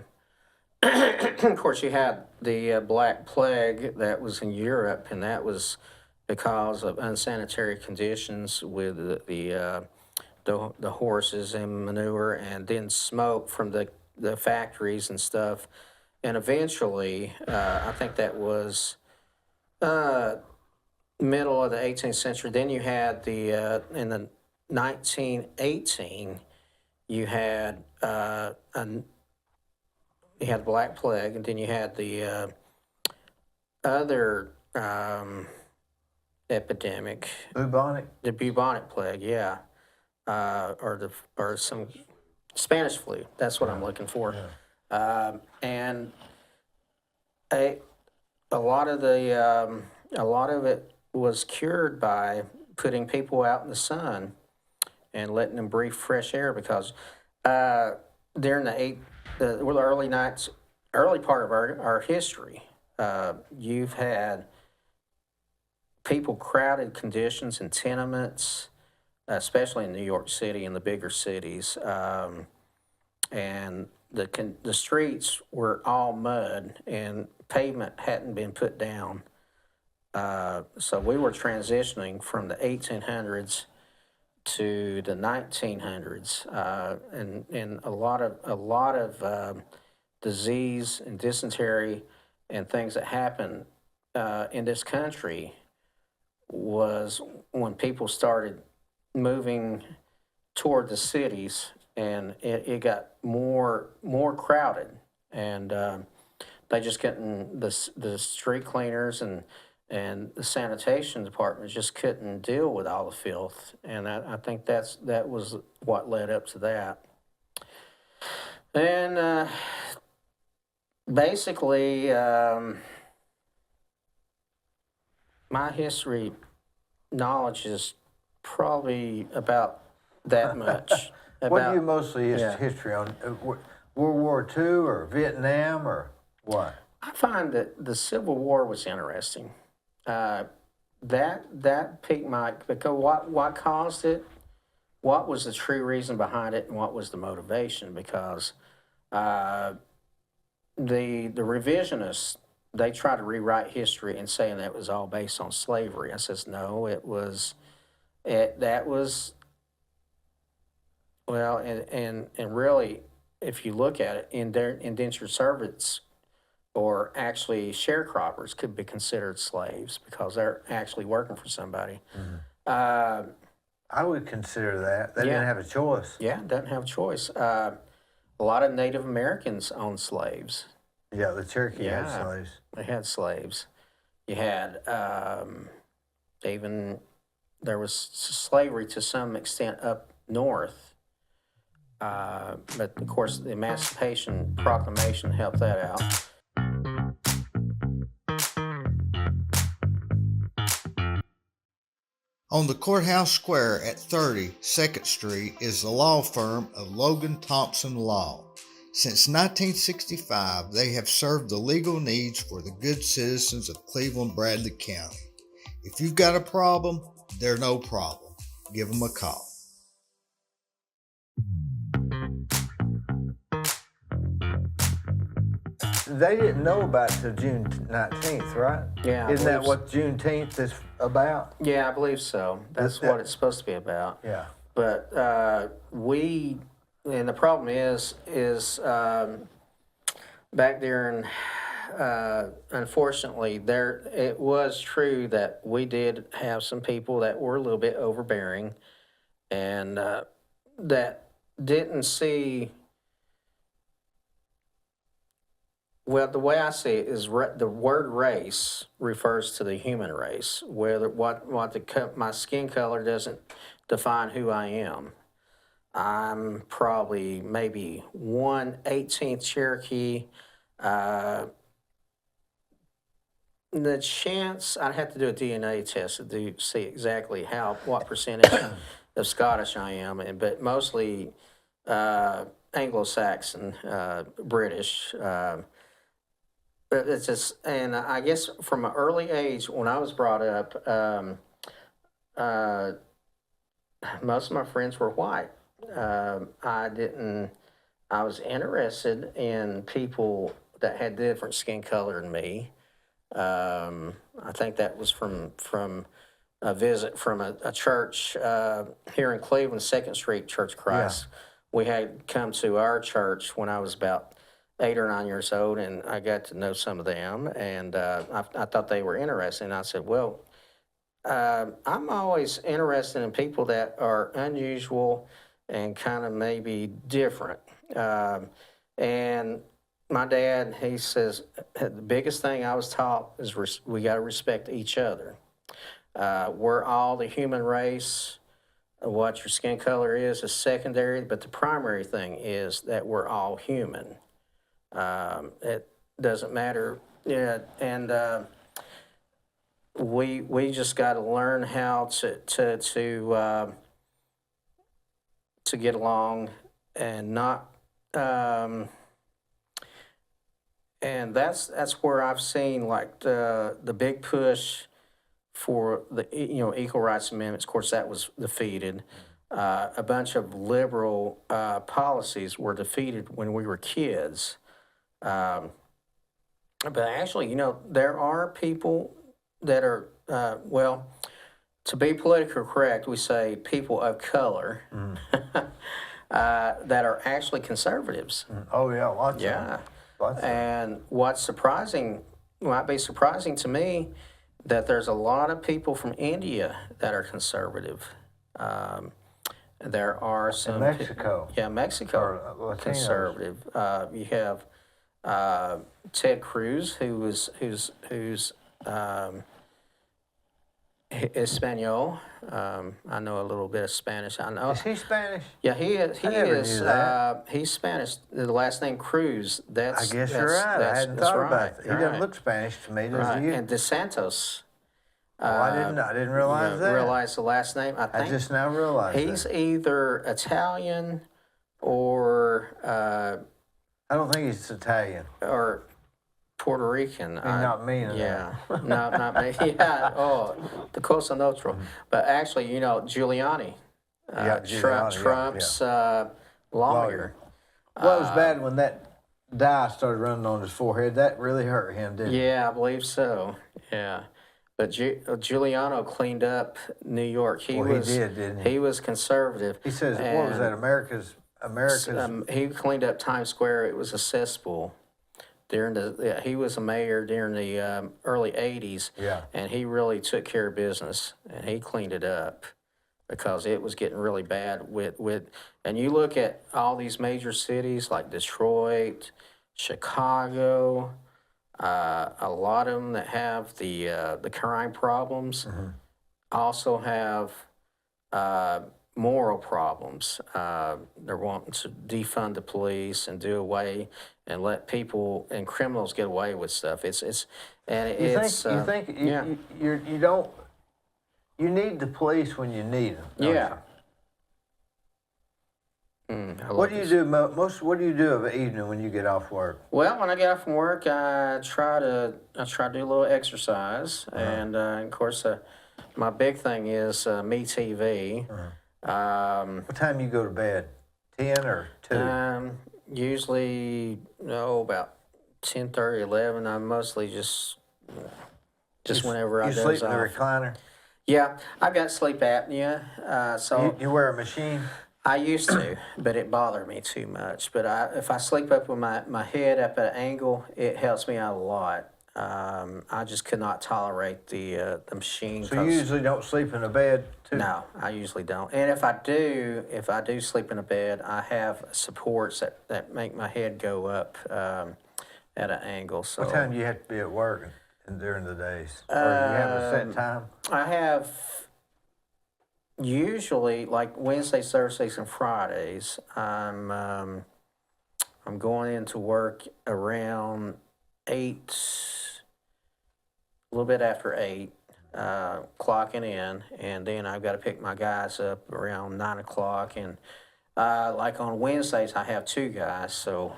Of course, you had the Black Plague that was in Europe, and that was because of unsanitary conditions with the horses and manure, and then smoke from the factories and stuff. And eventually, I think that was middle of the 18th century. Then you had in the 1918, you had Black Plague, and then you had the other epidemic, bubonic. the bubonic plague, yeah, or some Spanish flu. That's what I'm looking for, and a lot of it was cured by putting people out in the sun and letting them breathe fresh air, because during the early part of our history, you've had people crowded conditions in tenements, especially in New York City and the bigger cities, and the streets were all mud and pavement hadn't been put down. So we were transitioning from the 1800s to the 1900s, and a lot of disease and dysentery and things that happened in this country was when people started moving toward the cities, and it got more crowded, and they just couldn't, the street cleaners and the sanitation departments just couldn't deal with all the filth, and I think that was what led up to that. And basically, my history knowledge is probably about that much. What do you mostly history on? World War II or Vietnam or what? I find that the Civil War was interesting. That piqued my, because what caused it, what was the true reason behind it, and what was the motivation? Because the revisionists, they try to rewrite history and saying that it was all based on slavery. I says no, that was well, and really, if you look at it, indentured servants or actually sharecroppers could be considered slaves because they're actually working for somebody. I would consider that. They didn't have a choice. Yeah, doesn't have a choice. A lot of Native Americans owned slaves. Yeah, the Cherokee had slaves. They had slaves. You had even there was slavery to some extent up north. But of course, the Emancipation Proclamation helped that out. On the courthouse square at 30 2nd Street is the law firm of Logan Thompson Law. Since 1965, they have served the legal needs for the good citizens of Cleveland Bradley County. If you've got a problem, they're no problem. Give them a call. They didn't know about it till June 19th, right? Yeah, I Isn't that believe what Juneteenth is about? Yeah, I believe so. That's what it's supposed to be about. Yeah. But and the problem is back during, unfortunately, it was true that we did have some people that were a little bit overbearing, and that didn't see. Well, the way I see it is the word race refers to the human race. Whether my skin color doesn't define who I am. I'm probably maybe 1/18th Cherokee. The chance I'd have to do a DNA test to see exactly what percentage of Scottish I am, but mostly Anglo-Saxon, British. But it's just, and I guess from an early age, when I was brought up, most of my friends were white. I was interested in people that had different skin color than me. I think that was from a visit from a church here in Cleveland, 2nd Street Church of Christ. Yeah. We had come to our church when I was about 8 or 9 years old, and I got to know some of them, and I thought they were interesting. And I said, well, I'm always interested in people that are unusual and kind of maybe different. And my dad, he says, the biggest thing I was taught is we got to respect each other. We're all the human race. What your skin color is secondary, but the primary thing is that we're all human. It doesn't matter, and we just got to learn how to get along and not, and that's where I've seen like the big push for the Equal Rights Amendments. Of course, that was defeated. A bunch of liberal policies were defeated when we were kids. But actually, there are people that are, to be politically correct, we say people of color that are actually conservatives. Oh, yeah, lots of Yeah. them. Lots of them. And what's might be surprising to me, that there's a lot of people from India that are conservative. There are some... Mexico. Mexico, Or Latinos. conservative. You have Ted Cruz, who's Espanol. I know a little bit of Spanish. I know. Is he Spanish? Yeah, he is. He never is. knew that. He's Spanish. The last name Cruz. I guess you're right. I hadn't that's thought right. about that. He doesn't Right. look Spanish to me, does Right. he? And DeSantos. I didn't realize that. Realize the last name. I I think just now realized he's that. either Italian or I don't think he's Italian. or Puerto Rican. Not meaning Yeah, no, not me. Yeah, the Cosa Nostra. But actually, Giuliani, Giuliani, yeah, Trump's lawyer. Well, it was bad when that dye started running on his forehead. That really hurt him, didn't it? Yeah, I believe so. Yeah. But Giuliano cleaned up New York. He did, didn't he? He was conservative. He says, what was that, America's... He cleaned up Times Square. It was a cesspool. He was a mayor during the early 80s. Yeah. And he really took care of business, and he cleaned it up because it was getting really bad and you look at all these major cities like Detroit, Chicago, a lot of them that have the crime problems also have moral problems. They're wanting to defund the police and do away and let people and criminals get away with stuff. You You need the police when you need them. Yeah. What do you do What do you do of an evening when you get off work? Well, when I get off from work, I try to do a little exercise, and of course, my big thing is me TV. What time you go to bed? 10 or 2? Usually, about 10:30, 11. I'm mostly just whenever I You doze sleep in the off. recliner? Yeah, I've got sleep apnea, so You wear a machine? I used to, but it bothered me too much. But if I sleep up with my head up at an angle, it helps me out a lot. I just could not tolerate the machine. So you usually don't sleep in a bed too? No, I usually don't. And if I do sleep in a bed, I have supports that make my head go up at an angle. So What time do you have to be at work during the days? Or do you have a set time? I have usually, like Wednesdays, Thursdays, and Fridays. I'm going into work around 8, a little bit after 8, clocking in, and then I've got to pick my guys up around 9 o'clock. And like on Wednesdays, I have 2 guys, so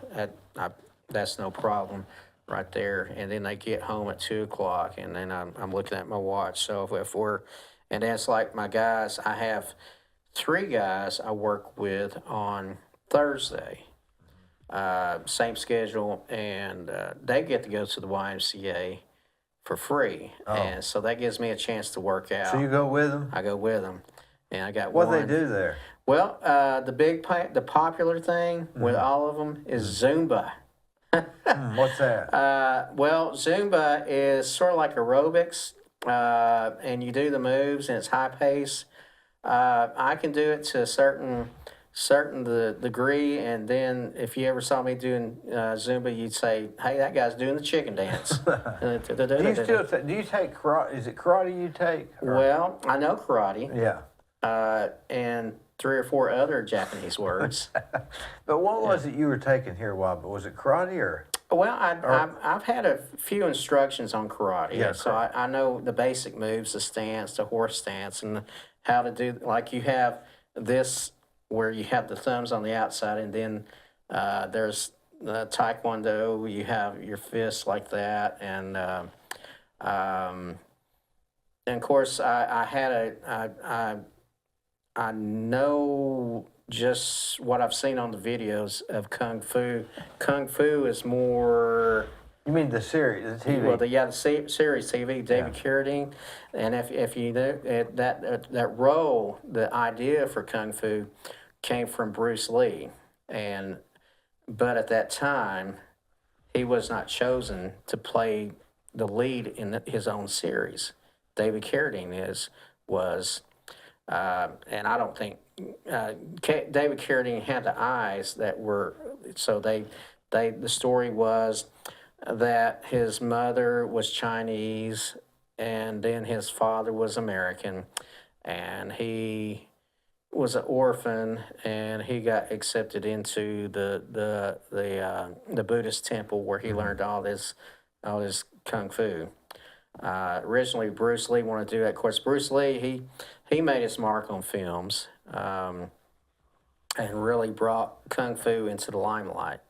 that's no problem right there. And then they get home at 2 o'clock, and then I'm looking at my watch. So if we're, and that's like my guys, I have 3 guys I work with on Thursday. Same schedule, and they get to go to the YMCA for free, and so that gives me a chance to work out. So you go with them? I go with them, and I got What one. do they do there? Well, the popular thing with all of them is Zumba. What's that? Well, Zumba is sort of like aerobics, and you do the moves, and it's high pace. I can do it to a certain the degree, and then if you ever saw me doing Zumba, you'd say, "Hey, that guy's doing the chicken dance." Do you still do you take karate? Is it karate you take? Or- Well, I know karate, Yeah. and 3 or 4 other Japanese words. But what was it you were taking here a while? But was it karate or? Well, I've had a few instructions on karate, Yeah, so I know the basic moves, the stance, the horse stance, and how to do, like you have this where you have the thumbs on the outside, and then there's Taekwondo, you have your fists like that, and of course I know just what I've seen on the videos of Kung Fu. Kung Fu is more... You mean the series, the TV? Well, the series TV, David Carradine, and if you know that role, the idea for Kung Fu came from Bruce Lee, but at that time, he was not chosen to play the lead in his own series. David Carradine was, and I don't think David Carradine had the eyes that were, so the story was that his mother was Chinese, and then his father was American, and he was an orphan, and he got accepted into the Buddhist temple where he learned all this kung fu. Originally, Bruce Lee wanted to do that. Of course, Bruce Lee he made his mark on films, and really brought kung fu into the limelight.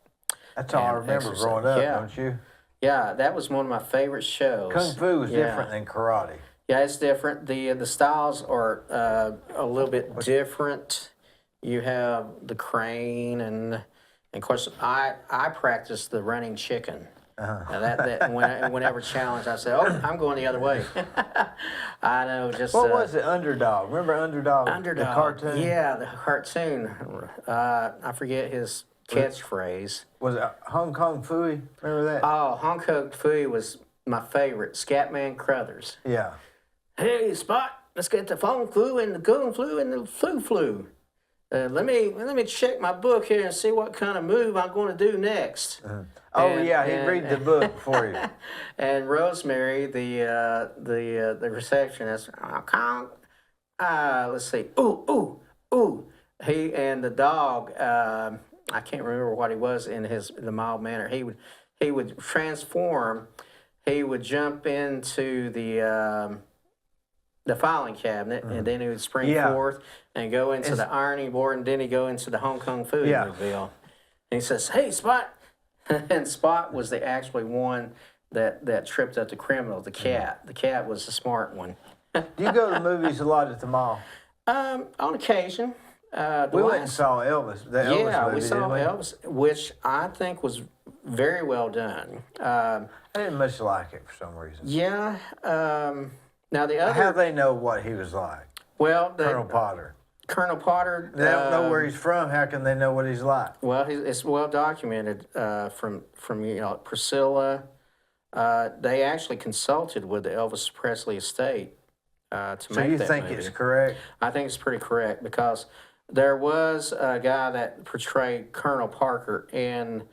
That's all I remember growing up, don't you? Yeah, that was one of my favorite shows. Kung Fu is different than karate. Yeah, it's different. The styles are a little bit different. You have the crane, and of course, I practice the running chicken. Whenever challenged, I say, "Oh, I'm going the other way." I know. Just what was it? Underdog. Remember Underdog? Underdog. The cartoon. Yeah, the cartoon. I forget his catchphrase. Was it Hong Kong Phooey? Remember that? Oh, Hong Kong Phooey was my favorite. Scatman Crothers. Yeah. Hey, Spot, let's get the Fong Flu and the Kung Flu and the Flu. Let me check my book here and see what kind of move I'm going to do next. Oh, he'd read the book for you. And Rosemary, the receptionist, let's see, ooh. He and the dog, I can't remember what he was in the mild manner. He would transform. He would jump into the filing cabinet, and then he would spring Yeah. forth and go into the ironing board, and then he'd go into the Hong Kong food Yeah. mobile. And he says, "Hey, Spot," and Spot was the actually one that tripped up the criminal, the cat. The cat was the smart one. Do you go to the movies a lot at the mall? On occasion. We went and saw Elvis. The Elvis Yeah, movie, we saw didn't we? Elvis, which I think was very well done. I didn't much like it for some reason. Yeah. Now the How other, they know what he was like? well, Colonel Potter. Colonel Potter. They don't know where he's from. How can they know what he's like? Well, it's well documented from Priscilla. They actually consulted with the Elvis Presley estate to So make you that think movie. it's correct? I think it's pretty correct because there was a guy that portrayed Colonel Parker in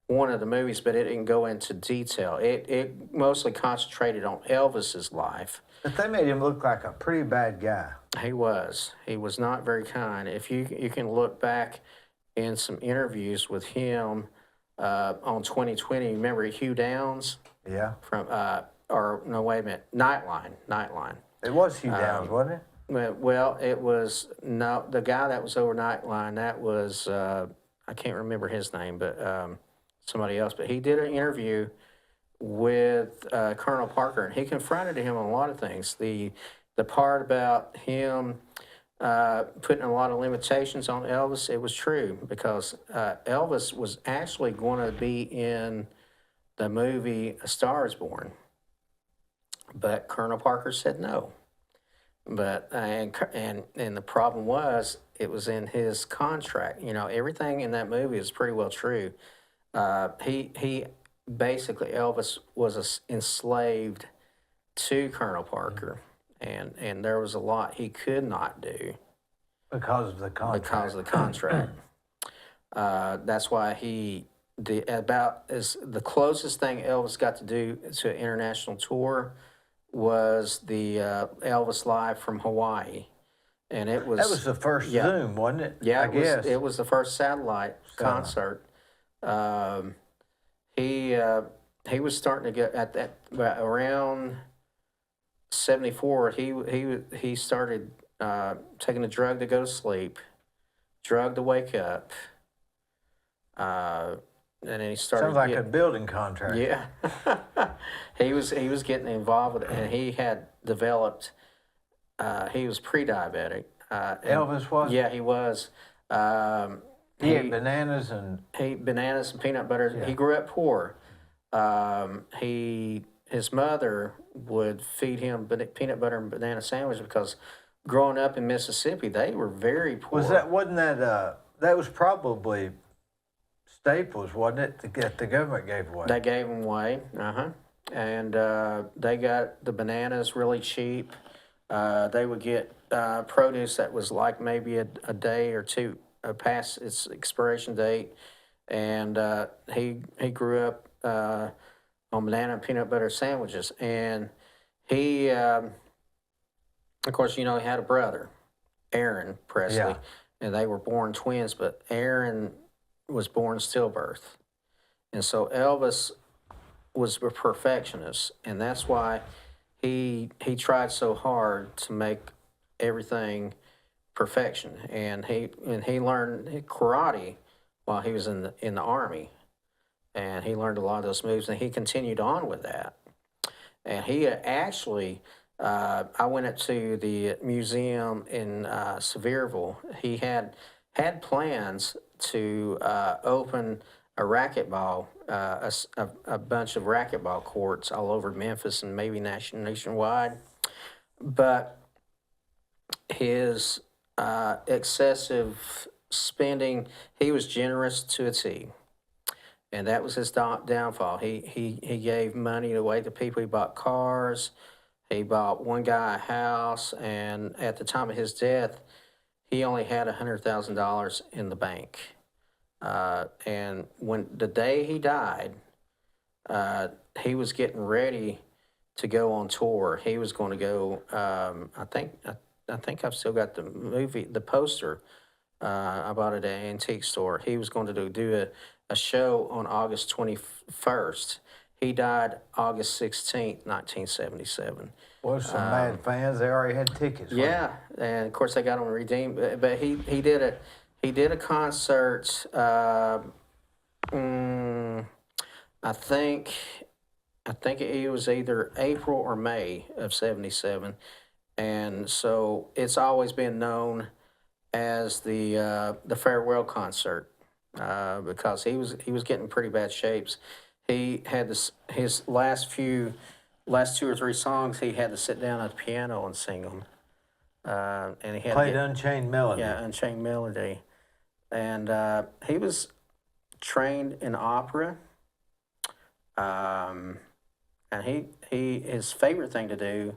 one of the movies, but it didn't go into detail. It mostly concentrated on Elvis's life. But they made him look like a pretty bad guy. He was not very kind. If you can look back in some interviews with him on 2020, remember Hugh Downs Yeah. from or no, wait a minute, Nightline. It was Hugh Downs, wasn't it? Well, it was no the guy that was over Nightline. That was I can't remember his name, but somebody else. But he did an interview with Colonel Parker, and he confronted him on a lot of things. The part about him putting a lot of limitations on Elvis, it was true because Elvis was actually going to be in the movie A Star Is Born, but Colonel Parker said no. But and the problem was it was in his contract. You know, everything in that movie is pretty well true. He basically Elvis was enslaved to Colonel Parker, and there was a lot he could not do Because of the contract. because of the contract. That's why the closest thing Elvis got to do to an international tour was the Elvis Live from Hawaii, and it was That was the first Zoom, wasn't it? yeah, I guess. it was the first satellite concert. He was starting to get at that around 74. He started taking a drug to go to sleep, drug to wake up, and then he started. Sounds like a building contract. Yeah, he was getting involved with it, and he had developed. He was pre-diabetic. Elvis was? Yeah, he was. He ate bananas and... bananas and peanut butter. Yeah. He grew up poor. His mother would feed him peanut butter and banana sandwiches because growing up in Mississippi, they were very poor. Wasn't that that was probably staples, wasn't it, that the government gave away? They gave them away. And they got the bananas really cheap. They would get produce that was like maybe a day or two past its expiration date. And he grew up on banana and peanut butter sandwiches. And he, of course, you know, he had a brother, Aaron Presley. Yeah. And they were born twins, but Aaron was born stillbirth. And so Elvis was a perfectionist, and that's why he tried so hard to make everything perfection. And he learned karate while he was in the army, and he learned a lot of those moves, and he continued on with that. And he actually, I went up to the museum in Sevierville. He had plans to open a racquetball, a bunch of racquetball courts all over Memphis and maybe nationwide. But his excessive spending, he was generous to a T. And that was his downfall. He gave money away to people. He bought cars. He bought one guy a house. And at the time of his death, he only had $100,000 in the bank. And when the day he died, he was getting ready to go on tour. He was going to go. I think I've still got the poster. I bought it at an antique store. He was going to do a show on August 21st, He died August 16th, 1977. Well, some mad fans. They already had tickets. Yeah, and of course they got them redeemed. But he did a concert. I think it was either April or May of '77, and so it's always been known as the farewell concert because he was getting pretty bad shapes. He had his last 2 or 3 songs. He had to sit down at the piano and sing them, and he had Played Unchained Melody. Yeah, Unchained Melody, and he was trained in opera. And his favorite thing to do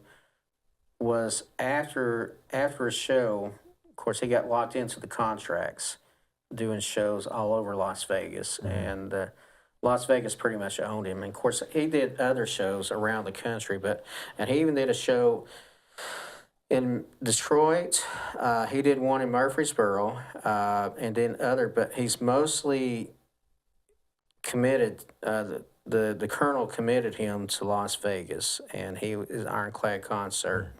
was after a show. Of course, he got locked into the contracts, doing shows all over Las Vegas, and Las Vegas pretty much owned him. And of course, he did other shows around the country, and he even did a show in Detroit. He did one in Murfreesboro, and then other. But he's mostly committed. The colonel committed him to Las Vegas, and he was Ironclad concert.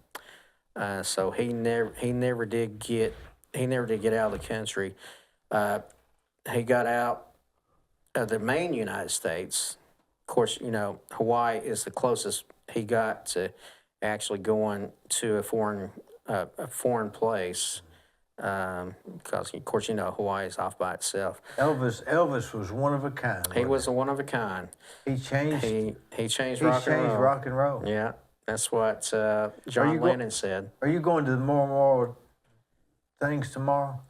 So he never did get out of the country. He got out of the main United States. Of course, Hawaii is the closest he got to actually going to a foreign place. Because of course Hawaii is off by itself. Elvis was one of a kind. He was a one of a kind. He changed. He changed rock and roll. rock and roll. Yeah, that's what John Lennon said. Are you going to the memorial things tomorrow?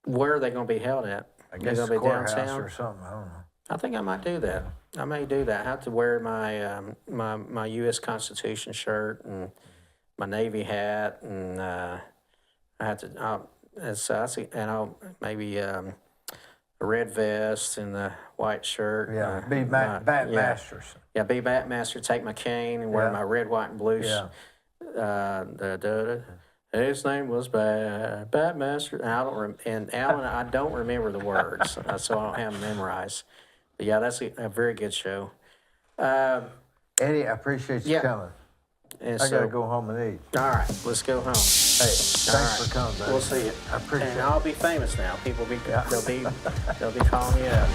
Where are they going to be held at? I guess They're the going to be courthouse downtown or something. I don't know. I think I might do that. I may do that. I have to wear my U.S. Constitution shirt and my Navy hat, and I have to. I'll maybe a red vest and the white shirt. Yeah, be Bat Masters. Yeah, be Batmaster. Take my cane and wear my red, white, and blue. Yeah. His name was Batmaster. And Alan, I don't remember the words, so I don't have them memorized. But yeah, that's a very good show. Eddie, I appreciate you coming. And I gotta go home and eat. All right, let's go home. Hey, thanks for coming, buddy. We'll see you. I appreciate it. And I'll be famous now. People they'll be calling me up.